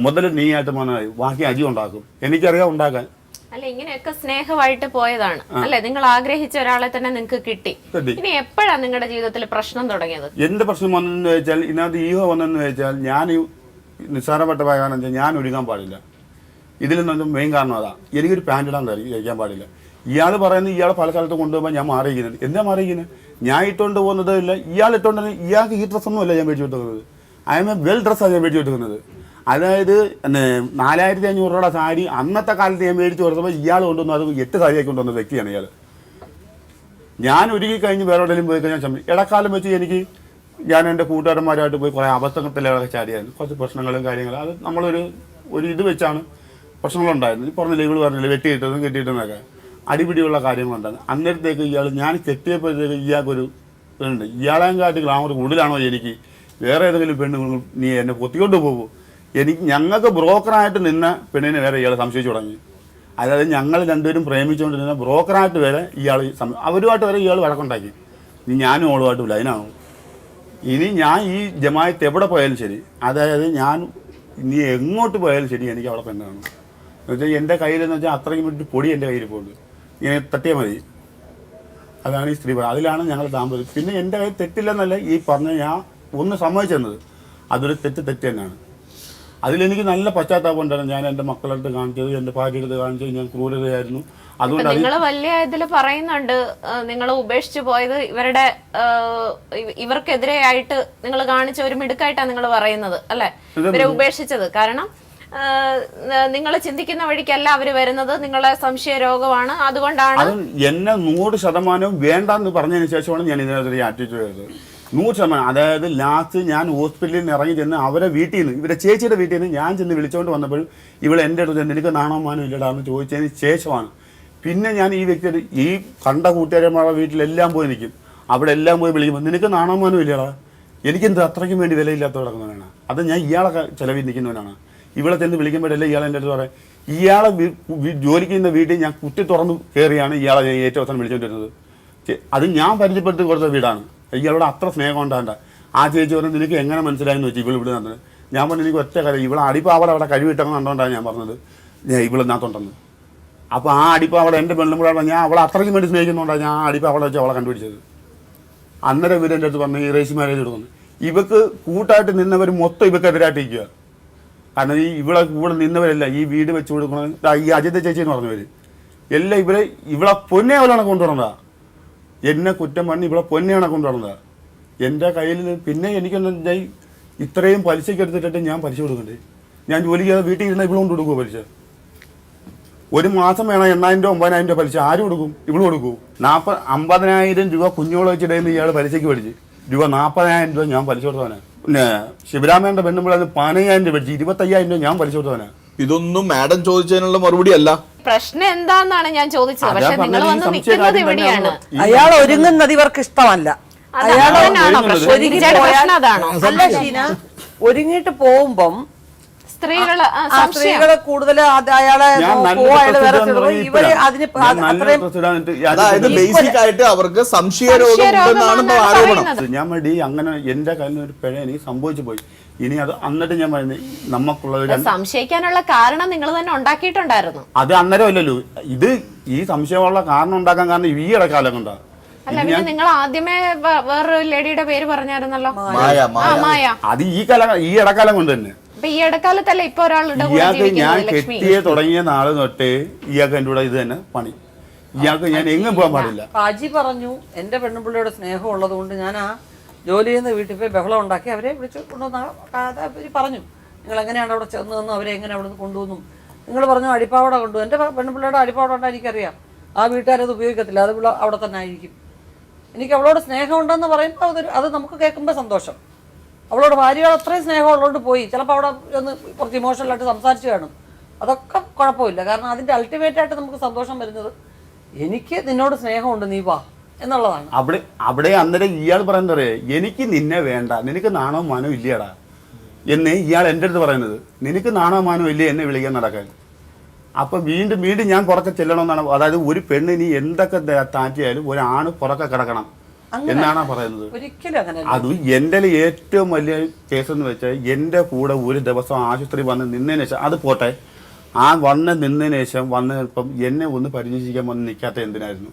മുതൽ നീ ആയിട്ട് വന്നാൽ ബാക്കി അരി ഉണ്ടാക്കും, എനിക്കറിയാം ഉണ്ടാക്കാൻ. അല്ല, ഇങ്ങനെയൊക്കെ സ്നേഹമായിട്ട് പോയതാണ് അല്ലെ? നിങ്ങൾ ആഗ്രഹിച്ച ഒരാളെ തന്നെ നിങ്ങൾക്ക് കിട്ടി. ഇനി എപ്പോഴാണ് നിങ്ങളുടെ ജീവിതത്തിൽ പ്രശ്നം തുടങ്ങിയത്? എന്റെ പ്രശ്നം വന്നെന്ന് വെച്ചാൽ, ഇതിനകത്ത് ഈഹോ വന്നെന്ന് വെച്ചാൽ, ഞാൻ നിസ്സാരപ്പെട്ട കാരണം വെച്ചാൽ ഞാൻ ഒരുങ്ങാൻ പാടില്ല. ഇതിൽ നിന്നും മെയിൻ കാരണം അതാ, എനിക്കൊരു പാൻറ് ഇടാൻ കഴിക്കാൻ പാടില്ല. ഇയാൾ പറയുന്നത് ഇയാളെ പല സ്ഥലത്ത് കൊണ്ടുപോകുമ്പോൾ ഞാൻ മാറിയിരിക്കുന്നത്. എന്താ മാറിയിരിക്കുന്നത്? ഞാൻ ഇട്ടുകൊണ്ട് പോകുന്നത് ഇല്ല, ഇയാൾ ഇട്ടുകൊണ്ട് ഇയാൾക്ക് ഈ ഡ്രസ്സൊന്നും അല്ല ഞാൻ മേടിച്ചു കൊടുക്കുന്നത്. ഐ എം എ വെൽ ഡ്രസ്സാണ് ഞാൻ മേടിച്ചു കൊടുക്കുന്നത്. അതായത് 4500 രൂപയുടെ സാരി അന്നത്തെ കാലത്ത് ഞാൻ മേടിച്ച് കൊടുത്തപ്പോൾ ഇയാൾ കൊണ്ടുവന്നു അത് 8 സാരിയാക്കി കൊണ്ടുവന്ന വ്യക്തിയാണ് ഇയാൾ. ഞാൻ ഒരുങ്ങി കഴിഞ്ഞ് വേറെ എവിടെയും പോയി കഴിഞ്ഞാൽ ഇടക്കാലം വെച്ച് എനിക്ക് ഞാൻ എൻ്റെ കൂട്ടുകാരന്മാരായിട്ട് പോയി കുറേ അബദ്ധത്തിലൊക്കെ ചാടിയായിരുന്നു. കുറച്ച് പ്രശ്നങ്ങളും കാര്യങ്ങളും അത് നമ്മളൊരു ഇത് വെച്ചാണ് പ്രശ്നങ്ങളുണ്ടായിരുന്നു. പറഞ്ഞില്ല, ഇവള് പറഞ്ഞില്ല വെട്ടിയിട്ടതും കെട്ടിയിട്ടെന്നൊക്കെ അടിപിടിയുള്ള കാര്യങ്ങളുണ്ടായിരുന്നു. അന്നേരത്തേക്ക് ഇയാൾ ഞാൻ കെട്ടിയപ്പോഴത്തേക്ക് ഇയാൾക്കൊരു ഇതുണ്ട്, ഇയാളെയും കാട്ടി ഗ്ലാമർ കൂടുതലാണോ എനിക്ക്, വേറെ ഏതെങ്കിലും പെണ്ണ് നീ എന്നെ പൊത്തിക്കൊണ്ട് പോകുമോ? ഞങ്ങൾക്ക് ബ്രോക്കറായിട്ട് നിന്ന പെണ്ണിനെ വരെ ഇയാൾ സംശയിച്ചു തുടങ്ങി. അതായത് ഞങ്ങൾ രണ്ടുപേരും പ്രേമിച്ചുകൊണ്ടിരുന്ന ബ്രോക്കറായിട്ട് വരെ ഇയാൾ അവരുമായിട്ട് വരെ ഇയാൾ വഴക്കുണ്ടാക്കി. ഇനി ഞാനും ഓളുമായിട്ട് ലൈനാണോ? ഇനി ഞാൻ ഈ ജമായത്ത് എവിടെ പോയാലും ശരി, അതായത് ഞാൻ ഇനി എങ്ങോട്ട് പോയാലും ശരി എനിക്ക് അവിടെ പെണ്ണ് കാണും. എന്ന് വെച്ചാൽ എൻ്റെ കയ്യിലെന്ന് വെച്ചാൽ അത്രയും വേണ്ടി പൊടി എൻ്റെ കയ്യിൽ പോകുന്നുണ്ട്, ഇങ്ങനെ തട്ടിയാൽ മതി. അതാണ് ഈ സ്ത്രീ, അതിലാണ് ഞങ്ങൾ താമസം. പിന്നെ എൻ്റെ കയ്യിൽ തെറ്റില്ലെന്നല്ല ഈ പറഞ്ഞ ഞാൻ ഒന്ന് സമ്മതിച്ചെന്നത്, അതൊരു തെറ്റ് തന്നെയാണ്. അതിലെനിക്ക് നല്ല പശ്ചാത്താപം ഉണ്ടായിരുന്നു. ഞാൻ എൻ്റെ മക്കളടുത്ത് കാണിച്ചത്, എൻ്റെ ഭാര്യയുടെ കാണിച്ചത് ഞാൻ ക്രൂരതയായിരുന്നു. അതുകൊണ്ട് നിങ്ങൾ വലിയ ഇതിൽ പറയുന്നുണ്ട് നിങ്ങൾ ഉപേക്ഷിച്ചു പോയത് ഇവർക്കെതിരെയായിട്ട് നിങ്ങൾ കാണിച്ച ഒരു മിടുക്കായിട്ടാണ് നിങ്ങൾ പറയുന്നത് അല്ലെ? ഇവരെ ഉപേക്ഷിച്ചത് കാരണം നിങ്ങൾ ചിന്തിക്കുന്ന വഴിക്കല്ല അവര് വരുന്നത്, നിങ്ങളെ സംശയ രോഗമാണ്, അതുകൊണ്ടാണ്. അത് എന്നെ 100% വേണ്ടെന്ന് പറഞ്ഞതിന് ശേഷമാണ് ഞാൻ ഇതിനെതിരെ ആറ്റിറ്റ്യൂഡ് ചെയ്തത്. 100%. അതായത് ലാസ്റ്റ് ഞാൻ ഹോസ്പിറ്റലിൽ നിന്ന് ഇറങ്ങി ചെന്ന് അവരെ വീട്ടിൽ നിന്ന്, ഇവരെ ചേച്ചിയുടെ വീട്ടിൽ നിന്ന് ഞാൻ ചെന്ന് വിളിച്ചുകൊണ്ട് വന്നപ്പോഴും ഇവിടെ എൻ്റെ അടുത്ത് നിനക്ക് നാണവമാനം ഇല്ലടാന്ന് ചോദിച്ചതിന് ശേഷമാണ് പിന്നെ ഞാൻ ഈ വ്യക്തിയുടെ ഈ കണ്ട കൂട്ടുകാരന്മാരുടെ വീട്ടിലെല്ലാം പോയി നിൽക്കും. അവിടെ എല്ലാം പോയി വിളിക്കുമ്പോൾ നിനക്ക് നാണവമാനം ഇല്ലടാ, എനിക്കെന്ത് അത്രയ്ക്കും വേണ്ടി വിലയില്ലാത്ത കിടക്കുന്നവനാണ്. അത് ഞാൻ ഇയാളെ ചിലവിൽ നിൽക്കുന്നവനാണ്. ഇവിടെ ചെന്ന് വിളിക്കുമ്പോഴല്ലേ ഇയാൾ എൻ്റെ അടുത്ത് പറയാം, ഇയാളെ ജോലിക്ക് ചെയ്യുന്ന വീട്ടിൽ ഞാൻ കുറ്റി തുറന്ന് കയറിയാണ് ഇയാളെ ഏറ്റവും അവസാനം വിളിച്ചുകൊണ്ടിരുന്നത്. അത് ഞാൻ പരിചയപ്പെടുത്തി കൊടുത്ത വീടാണ്. ഇയാളോട് അത്ര സ്നേഹം ഉണ്ടാകണ്ട. ആ ചേച്ചി പറഞ്ഞു നിനക്ക് എങ്ങനെ മനസ്സിലായെന്ന് വെച്ചാൽ ഇവിടെ നടന്നത്. ഞാൻ പറഞ്ഞു എനിക്ക് ഒറ്റ കാര്യം, ഇവിടെ അടിപ്പാവട അവിടെ കഴിവിട്ടൊക്കെ കണ്ടോണ്ടാണ് ഞാൻ പറഞ്ഞത് ഇവിടെ നാത്തുണ്ടെന്ന്. അപ്പോൾ ആ അടിപ്പാവട എൻ്റെ പെണ്ണുമ്പോഴാണ് ഞാൻ അവളെ അത്രയ്ക്കും വേണ്ടി സ്നേഹിക്കുന്നുണ്ടാണ് ഞാൻ ആ അടിപ്പാവട വെച്ച് അവളെ കണ്ടുപിടിച്ചത്. അന്നേരം ഇവർ എൻ്റെ അടുത്ത് പറഞ്ഞു ഈ റേസ് മാരേജ് എടുക്കുന്നു. ഇവക്ക് കൂട്ടായിട്ട് നിന്നവർ മൊത്തം ഇവക്കെതിരായിട്ട് ഇരിക്കുക. കാരണം ഇവിടെ നിന്നവരല്ല ഈ വീട് വെച്ച് കൊടുക്കണത് ഈ അജിത ചേച്ചി എന്ന് പറഞ്ഞവർ എല്ലാം ഇവിടെ പൊന്നെ അവളാണ് കൊണ്ടുവന്നതാ. എന്നെ കുറ്റം പറഞ്ഞ് ഇവിടെ പൊന്നെയാണ് കൊണ്ടുവന്നതാ. എൻ്റെ കയ്യിൽ പിന്നെ എനിക്കൊന്നും ഇത്രയും പലിശയ്ക്ക് എടുത്തിട്ട് ഞാൻ പലിശ കൊടുക്കണ്ടേ? ഞാൻ ജോലി ചെയ്യാതെ വീട്ടിൽ ഇരുന്നാൽ ഇവിടെ കൊണ്ട് കൊടുക്കുമോ പലിശ? ഒരു മാസം വേണം 8,000 രൂപ 9,000 രൂപ പലിശ ആര് കൊടുക്കും? ഇവിടെ കൊടുക്കൂ. 50,000 രൂപ കുഞ്ഞോളെ വെച്ചിടയിൽ ഇയാൾ പലിശയ്ക്ക് പഠിച്ച് രൂപ 40,000 രൂപ ഞാൻ പലിശ കൊടുത്തവനാ. പിന്നെ ശിവരാമേന്റെ പെണ്ണുമ്പോൾ 15,000 രൂപ പഠിച്ച് 25,000 രൂപ ഞാൻ പലിശ കൊടുത്തവനാ. ഇതൊന്നും മാഡം ചോദിച്ചതിനുള്ള മറുപടി അല്ല. പ്രശ്നം എന്താന്നാണ് ഞാൻ ചോദിച്ചത്. പക്ഷെ നിങ്ങൾ വന്ന് നിൽക്കുന്നത് ഇവിടെയാണ്. അയാൾ ഒരുങ്ങുന്നത് ഇവർക്ക് ഇഷ്ടമല്ല. അല്ല ഷീന, ഒരുങ്ങിയിട്ട് പോകുമ്പം സ്ത്രീകള് കൂടുതൽ അയാളെ ഇവര് അതിന് അതായത് ബേസിക് ആയിട്ട് അവർക്ക് സംശയരോഗം ആരോപണം. ഞാൻ വേണ്ടി അങ്ങനെ എന്റെ കയ്യിൽ നിന്ന് ഒരു പിഴ എനിക്ക് സംഭവിച്ചു പോയി. ഇനി അത് എന്നിട്ട് ഞാൻ പറയുന്നത് നമുക്കുള്ള സംശയിക്കാനുള്ള കാരണം നിങ്ങൾ തന്നെ ഉണ്ടാക്കിയിട്ടുണ്ടായിരുന്നു. അത് അന്നേരം അല്ലല്ലോ. ഇത് ഈ സംശയമുള്ള കാരണം ഉണ്ടാക്കാൻ കാരണം ഈ ഇടക്കാലം കൊണ്ടാണ്. അല്ല പിന്നെ നിങ്ങൾ ആദ്യമേ വേറൊരു ലേഡിയുടെ പേര് പറഞ്ഞായിരുന്നല്ലോ, മായ. അത് ഈ ഇടക്കാലം കൊണ്ട് തന്നെ. ഈ ഇടക്കാലത്തല്ല ഇപ്പൊ ഒരാളുടെ ഇയാൾക്ക് ഞാൻ കെട്ടിയെ തുടങ്ങിയ നാള് തൊട്ടേ ഇയാൾക്ക് എൻ്റെ കൂടെ ഇത് തന്നെ പണി. ഇയാൾക്ക് ഞാൻ എങ്ങും പോകാൻ പാടില്ല. പാജി പറഞ്ഞു എന്റെ പെണ്ണുപിള്ളയുടെ സ്നേഹം ഉള്ളത് കൊണ്ട് ഞാൻ ആ ജോലി ചെയ്യുന്ന വീട്ടിൽ പോയി ബഹളം ഉണ്ടാക്കി അവരെ വിളിച്ചു കൊണ്ടുവന്ന് പറഞ്ഞു നിങ്ങൾ എങ്ങനെയാണ് അവിടെ ചെന്നതെന്നും അവരെ എങ്ങനെ അവിടെ നിന്ന് കൊണ്ടുവന്നും. നിങ്ങൾ പറഞ്ഞു അടിപ്പാവട കൊണ്ടു. എൻ്റെ പെണ്ണുപിള്ളയുടെ അടിപ്പാവട ഉണ്ടാ എനിക്കറിയാം. ആ വീട്ടുകാരത് ഉപയോഗിക്കത്തില്ല, അത് അവിടെ തന്നെ ആയിരിക്കും. എനിക്ക് അവളോട് സ്നേഹം ഉണ്ടെന്ന് പറയുമ്പോൾ അത് നമുക്ക് കേൾക്കുമ്പോൾ സന്തോഷം. അവളോട് ഭാര്യയോട് അത്രയും സ്നേഹം ഉള്ളതുകൊണ്ട് പോയി. ചിലപ്പോൾ അവിടെ ഒന്ന് കുറച്ച് ഇമോഷണലായിട്ട് സംസാരിച്ച് കാണും. അതൊക്കെ കുഴപ്പമില്ല. കാരണം അതിൻ്റെ അൾട്ടിമേറ്റായിട്ട് നമുക്ക് സന്തോഷം വരുന്നത് എനിക്ക് നിന്നോട് സ്നേഹമുണ്ട്, നീ വാ എന്നുള്ളതാണ്. അവിടെ അന്നേരം ഇയാൾ പറയുന്നത് എനിക്ക് നിന്നെ വേണ്ട, നിനക്ക് നാണോ മാനോ ഇല്ലടാ എന്ന് ഇയാൾ എൻ്റെ അടുത്ത് പറയുന്നത്. നിനക്ക് നാണോ മാനോ ഇല്ലേ എന്നെ വിളിക്കാൻ നടക്കാൻ. അപ്പം വീണ്ടും ഞാൻ പുറക്കെ ചെല്ലണമെന്നാണ്. അതായത് ഒരു പെണ്ണിന് എന്തൊക്കെ താറ്റിയാലും ഒരാണ് പുറക്കെ കിടക്കണം എന്നാണ് പറയുന്നത്. ഒരിക്കലും അങ്ങനെ. അത് എൻ്റെ ഏറ്റവും വലിയ കേസെന്ന് വെച്ചാൽ എൻ്റെ കൂടെ ഒരു ദിവസം ആശുപത്രി വന്ന് നിന്നതിന് ശേഷം, അത് പോട്ടെ, ആ നിന്നതിന് ശേഷം ഇപ്പം എന്നെ ഒന്ന് പരിചയിക്കാൻ വന്ന് നിൽക്കാത്ത എന്തിനായിരുന്നു?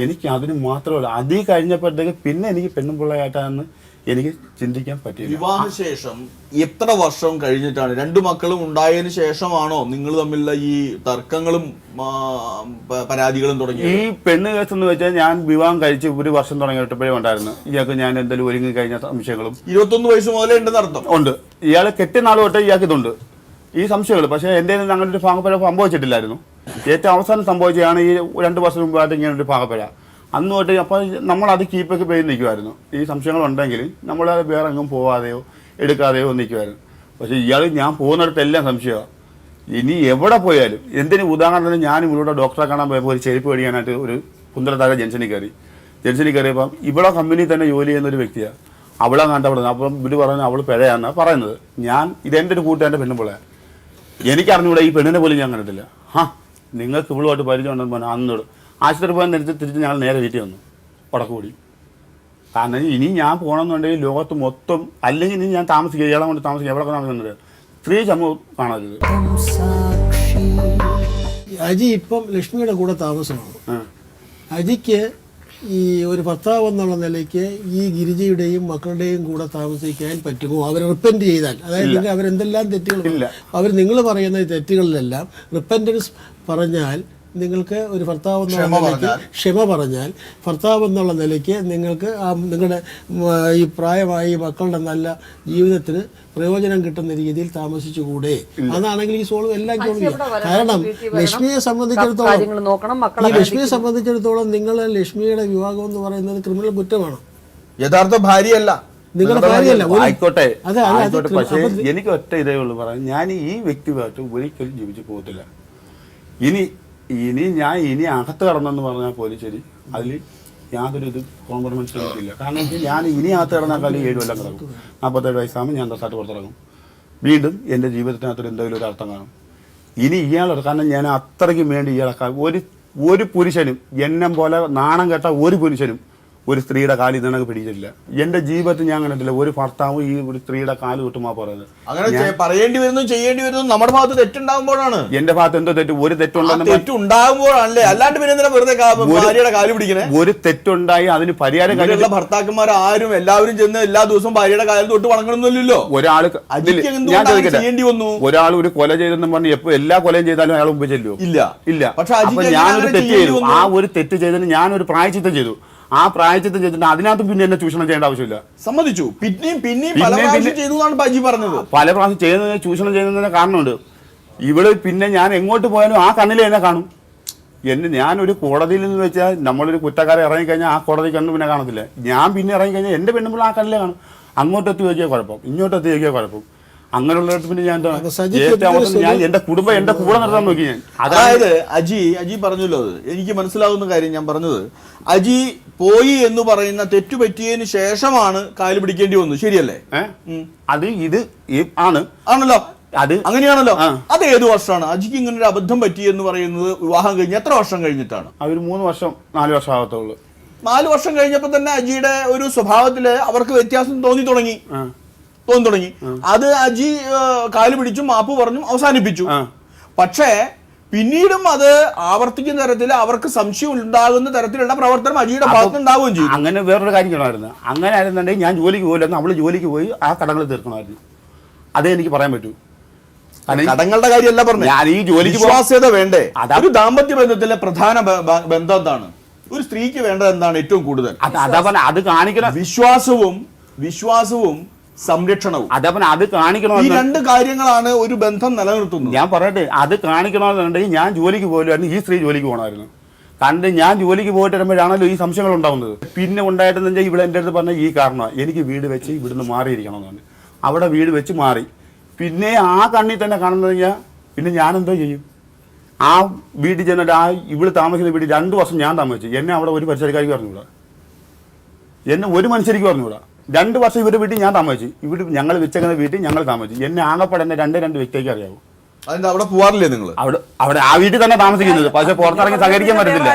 എനിക്ക് അതിന് മാത്രമല്ല. അതീ കഴിഞ്ഞപ്പോഴത്തേക്ക് പിന്നെ എനിക്ക് പെണ്ണും പിള്ളയായിട്ടാണെന്ന് എനിക്ക് ചിന്തിക്കാൻ പറ്റില്ല. വിവാഹശേഷം എത്ര വർഷം കഴിഞ്ഞിട്ടാണ്, 2 മക്കളും ഉണ്ടായതിനു ശേഷമാണോ നിങ്ങൾ തമ്മിലുള്ള ഈ തർക്കങ്ങളും പരാതികളും തുടങ്ങിയത്? ഈ പെണ്ണ് കേസ് എന്ന് വെച്ചാൽ ഞാൻ വിവാഹം കഴിച്ച് 1 വർഷം തുടങ്ങിയിട്ടപ്പോഴേ ഉണ്ടായിരുന്നു. ഇയാൾക്ക് ഞാൻ എന്തെങ്കിലും ഒരുങ്ങി കഴിഞ്ഞ സംശയങ്ങളും 21 വയസ്സ് മുതലേ ഉണ്ടെന്ന് അർത്ഥം ഉണ്ട്. ഇയാൾ കെട്ടിനാൾ തൊട്ട് ഇയാൾക്ക് ഇതുണ്ട് ഈ സംശയങ്ങൾ. പക്ഷേ എൻ്റെ അങ്ങനെ ഒരു ഭാഗപ്പഴ സംഭവിച്ചിട്ടില്ലായിരുന്നു. ഏറ്റവും അവസാനം സംഭവിച്ചതാണ് ഈ 2 വർഷം മുമ്പായിട്ട് ഇങ്ങനെ ഒരു ഭാഗപ്പഴ. അന്ന് തൊട്ട് അപ്പോൾ നമ്മളത് കീപ്പൊക്കെ പേര് നിൽക്കുമായിരുന്നു. ഈ സംശയങ്ങളുണ്ടെങ്കിൽ നമ്മളത് വേറെ എങ്ങും പോവാതെയോ എടുക്കാതെയോ നിൽക്കുമായിരുന്നു. പക്ഷേ ഇയാൾ ഞാൻ പോകുന്നിടത്തെല്ലാം സംശയമാണ്. ഇനി എവിടെ പോയാലും എന്തിന് ഉദാഹരണത്തിന് ഞാൻ ഇവിടെ ഡോക്ടറെ കാണാൻ പോയപ്പോൾ ഒരു ചെരുപ്പ് മേടിക്കാനായിട്ട് ഒരു കുന്തളത്താഴ ജംഗ്ഷനിൽ കയറിയപ്പം ഇവിടെ കമ്പനിയിൽ തന്നെ ജോലി ചെയ്യുന്ന ഒരു വ്യക്തിയാണ്. അവളെ കണ്ടപ്പെടുന്നത്. അപ്പം ഇവർ പറയുന്നത് അവൾ പിഴയാണെന്നാണ് പറയുന്നത്. ഇതെൻ്റെ ഒരു കൂട്ടുകാരൻ്റെ പെണ്ണുപിള്ളയാണ്. എനിക്കറിഞ്ഞൂടെ ഈ പെണ്ണിനെ പോലും ഞാൻ കണ്ടിട്ടില്ല. നിങ്ങൾക്ക് ഇവളുമായിട്ട് പരിചയം ഉണ്ടെന്ന് പറഞ്ഞാൽ അന്നോട് ആശുപത്രി പോകാൻ തിരിച്ച് ഞങ്ങൾ നേരെ വീട്ടിൽ വന്നു ഉടക്കുകൂടി. കാരണം ഇനി ഞാൻ പോകണമെന്നുണ്ടെങ്കിൽ ലോകത്ത് മൊത്തം, അല്ലെങ്കിൽ ഇനി ഞാൻ താമസിക്കുക ഇയാളെ കൊണ്ട് താമസിക്കുക എവിടെ താമസിക്കുന്നത് സ്ത്രീ സമൂഹം കാണരുത്. അജി ഇപ്പം ലക്ഷ്മിയുടെ കൂടെ താമസമാണ്. അജിക്ക് ഈ ഒരു ഭർത്താവ് എന്നുള്ള നിലയ്ക്ക് ഈ ഗിരിജയുടെയും മക്കളുടെയും കൂടെ താമസിക്കാൻ പറ്റുമോ? അവർ റിപ്പൻറ്റ് ചെയ്താൽ, അതായത് അവരെന്തെല്ലാം തെറ്റുകൾ നിങ്ങൾ പറയുന്ന ഈ തെറ്റുകളിലെല്ലാം റിപ്പൻറ്റൻസ് പറഞ്ഞാൽ, നിങ്ങൾക്ക് ഒരു ഭർത്താവ് എന്നുള്ള നിലയ്ക്ക് ക്ഷമ പറഞ്ഞാൽ, ഭർത്താവ് എന്നുള്ള നിലയ്ക്ക് നിങ്ങൾക്ക് നിങ്ങളുടെ ഈ പ്രായമായി മക്കളുടെ നല്ല ജീവിതത്തിന് പ്രയോജനം കിട്ടുന്ന രീതിയിൽ താമസിച്ചുകൂടെ? അതാണെങ്കിൽ ഈ സോൾവ് എല്ലാം ചെയ്യും. കാരണം ലക്ഷ്മിയെ സംബന്ധിച്ചിടത്തോളം നിങ്ങൾ ലക്ഷ്മിയുടെ വിവാഹം എന്ന് പറയുന്നത് ക്രിമിനൽ കുറ്റമാണ്. യഥാർത്ഥ ഭാര്യയല്ല, നിങ്ങളുടെ ഭാര്യയല്ല. ആയിക്കോട്ടെ, പക്ഷേ എനിക്ക് ഒറ്റ ഇതേ ഉള്ളൂ പറയാൻ, ഞാൻ ഈ വ്യക്തിപരമായിട്ട് ഒരിക്കലും ജീവിച്ചു പോകത്തില്ല. ഇനി അകത്ത് കടന്നെന്ന് പറഞ്ഞാൽ പോലും ശരി, അതിൽ യാതൊരു ഇത് കോംപ്രമൈസ് ഇല്ല. കാരണം ഞാൻ ഇനി അകത്ത് കിടന്നാക്കാലും 7 കൊല്ലം കിടക്കും. 47 വയസ്സാകുമ്പോൾ ഞാൻ തൊട്ടായിട്ട് പുറത്തിറങ്ങും. വീണ്ടും എൻ്റെ ജീവിതത്തിനകത്തൊരു എന്തെങ്കിലും ഒരു അർത്ഥം കാണും. ഇനി ഇയാളെ, കാരണം ഞാൻ അത്രയ്ക്കും വേണ്ടി ഇയാളെ ഒരു പുരുഷനും എന്നെ പോലെ നാണം കെട്ട ഒരു പുരുഷനും ഒരു സ്ത്രീയുടെ കാലിൽ നിന്നൊക്കെ പിടിച്ചിട്ടില്ല. എന്റെ ജീവിതത്തിൽ ഞാൻ കണ്ടിട്ടില്ല ഒരു ഭർത്താവും ഈ ഒരു സ്ത്രീയുടെ കാല് കിട്ടുമാ പറയുന്നത്. അങ്ങനെ പറയേണ്ടി വരുന്നു, ചെയ്യേണ്ടി വരുന്നു നമ്മുടെ ഭാഗത്ത് തെറ്റുണ്ടാകുമ്പോഴാണ്. എന്റെ ഭാഗത്ത് എന്തോ തെറ്റ്, ഒരു തെറ്റുണ്ടെന്ന് തെറ്റുണ്ടാകുമ്പോഴാണല്ലേ, അല്ലാണ്ട് പിന്നെ വെറുതെ ഭാര്യയുടെ കാല് പിടിക്കണേ. ഒരു തെറ്റുണ്ടായി അതിന് പരിഹാരം കഴിയുള്ള ഭർത്താക്കന്മാർ ആരും എല്ലാവരും ചെന്ന് എല്ലാ ദിവസവും ഭാര്യയുടെ കാലിൽ തൊട്ട് വണങ്ങണമെന്നില്ലല്ലോ. ഒരാള് ചെയ്യേണ്ടി വന്നു. ഒരാൾ ഒരു കൊല ചെയ്തെന്ന് പറഞ്ഞ് എപ്പോ എല്ലാ കൊലയും ചെയ്താലും അയാൾ മുമ്പ് ചെല്ലുമോ? ഇല്ല. പക്ഷെ ഞാനൊരു തെറ്റ് ചെയ്തു. ആ ഒരു തെറ്റ് ചെയ്തതിന് ഞാനൊരു പ്രായശ്ചിത്തം ചെയ്തു. ആ പ്രായശ്ചിത്തം ചെയ്തിട്ട് അതിനകത്ത് പിന്നെ എന്നെ ചൂഷണം ചെയ്യേണ്ട ആവശ്യമില്ല. സമ്മതിച്ചു. പിന്നെയും പല പ്രാവശ്യം ചെയ്തു എന്നാണ് ബാജി പറഞ്ഞത്. പല പ്രാവശ്യം ചെയ്യുന്നതിന് ചൂഷണം ചെയ്യുന്നതിന് കാരണമുണ്ട്. ഇവള് പിന്നെ ഞാൻ എങ്ങോട്ട് പോയാലും ആ കണ്ണിൽ എന്നെ കാണും. ഞാനൊരു കോടതിയിൽ നിന്ന് വെച്ചാൽ നമ്മളൊരു കുറ്റക്കാരെ ഇറങ്ങിക്കഴിഞ്ഞാൽ ആ കോടതി കണ്ണ് പിന്നെ കാണത്തില്ല. ഞാൻ പിന്നെ ഇറങ്ങിക്കഴിഞ്ഞാൽ എൻ്റെ പെണ്ണുമ്പോൾ ആ കണ്ണിലേ കാണും. അങ്ങോട്ട് എത്തി വയ്ക്കിയ കുഴപ്പം, ഇങ്ങോട്ട് എത്തി വയ്ക്കിയ കുഴപ്പം. അങ്ങനെയുള്ളിടത്ത് പിന്നെ ഞാൻ എന്റെ കുടുംബം എന്റെ കൂടെ നിർത്താൻ നോക്കി ഞാൻ. അതായത് അജി പറഞ്ഞല്ലോ, അത് എനിക്ക് മനസ്സിലാവുന്ന കാര്യം ഞാൻ പറഞ്ഞത്. അജി പോയി എന്ന് പറയുന്ന തെറ്റുപറ്റിയതിന് ശേഷമാണ് കാല് പിടിക്കേണ്ടി വന്നു, ശരിയല്ലേ? അത് ഇത് ആണല്ലോ, അത് അങ്ങനെയാണല്ലോ. അത് ഏത് വർഷമാണ് അജിക്ക് ഇങ്ങനെ ഒരു അബദ്ധം പറ്റിയെന്ന് പറയുന്നത്? വിവാഹം കഴിഞ്ഞ് എത്ര വർഷം കഴിഞ്ഞിട്ടാണ്? അവർ 3 വർഷം 4 വർഷം ആകത്തുള്ളൂ. 4 വർഷം കഴിഞ്ഞപ്പോ തന്നെ അജിയുടെ ഒരു സ്വഭാവത്തില് അവർക്ക് വ്യത്യാസം തോന്നി തുടങ്ങി. അത് അജി കാല് പിടിച്ചു, മാപ്പ് പറഞ്ഞു, അവസാനിപ്പിച്ചു. പക്ഷേ പിന്നീടും അത് ആവർത്തിക്കുന്ന തരത്തിൽ അവർക്ക് സംശയം ഉണ്ടാകുന്ന തരത്തിലുള്ള പ്രവർത്തനം അജിയുടെ ഭാഗത്ത് ഉണ്ടാവുകയും ചെയ്യും. അങ്ങനെ വേറൊരു കാര്യം ചെയ്യണമായിരുന്നു. അങ്ങനെ ആയിരുന്നുണ്ടെങ്കിൽ ഞാൻ ജോലിക്ക് പോയില്ലായിരുന്നു, അവള് ജോലിക്ക് പോയി ആ കടങ്ങൾ തീർക്കണമായിരുന്നു. അതേ എനിക്ക് പറയാൻ പറ്റൂ. കടങ്ങളുടെ കാര്യമല്ല പറഞ്ഞു, ഞാൻ ഈ ജോലിക്ക് വിശ്വാസ്യത വേണ്ടേ? ഒരു ദാമ്പത്യ ബന്ധത്തിലെ പ്രധാന ബന്ധം എന്താണ്? ഒരു സ്ത്രീക്ക് വേണ്ടത് എന്താണ് ഏറ്റവും കൂടുതൽ? അത് കാണിക്കണം. വിശ്വാസവും സംരക്ഷണവും. അതേപോലെ അത് കാണിക്കണോ? ഈ 2 കാര്യങ്ങളാണ് ഒരു ബന്ധം നിലനിർത്തുന്നത്. ഞാൻ പറയട്ടെ, അത് കാണിക്കണമെന്നുണ്ടെങ്കിൽ ഞാൻ ജോലിക്ക് പോയില്ലായിരുന്നു, ഈ സ്ത്രീ ജോലിക്ക് പോകണമായിരുന്നു. കാരണം ഞാൻ ജോലിക്ക് പോയിട്ട് വരുമ്പോഴാണല്ലോ ഈ സംശയങ്ങൾ ഉണ്ടാകുന്നത്. പിന്നെ ഉണ്ടായിട്ടെന്ന് വെച്ചാൽ ഇവിടെ എൻ്റെ അടുത്ത് പറഞ്ഞ ഈ കാരണം, എനിക്ക് വീട് വെച്ച് ഇവിടുന്ന് മാറിയിരിക്കണം എന്നാണ്. അവിടെ വീട് വെച്ച് മാറി. പിന്നെ ആ കണ്ണിൽ തന്നെ കാണുന്നത് കഴിഞ്ഞാൽ പിന്നെ ഞാൻ എന്തോ ചെയ്യും? ആ വീട്ടിൽ ചെന്നിട്ട് ഇവിടെ താമസിക്കുന്ന വീട്ടിൽ 2 വർഷം ഞാൻ താമസിച്ചു. എന്നെ അവിടെ ഒരു പരിസരക്കാർക്ക് പറഞ്ഞുകൂടാ, എന്നെ ഒരു മനുഷ്യർക്ക് പറഞ്ഞുകൂടാ. 2 വർഷം ഇവരുടെ വീട്ടിൽ ഞാൻ താമസിച്ചു. ഇവിടെ ഞങ്ങൾ വെച്ചേക്കുന്ന വീട്ടിൽ ഞങ്ങൾ താമസിച്ചു. എന്നെ ആകെപ്പാടെ എന്നെ 2 വ്യക്തിക്ക് അറിയാവൂ. അതിന്റെ അവിടെ പോവാറില്ലേ നിങ്ങൾ? അവിടെ ആ വീട്ടിൽ തന്നെ താമസിക്കുന്നത്. പക്ഷെ പുറത്തിറങ്ങി സഹകരിക്കാൻ പറ്റത്തില്ല.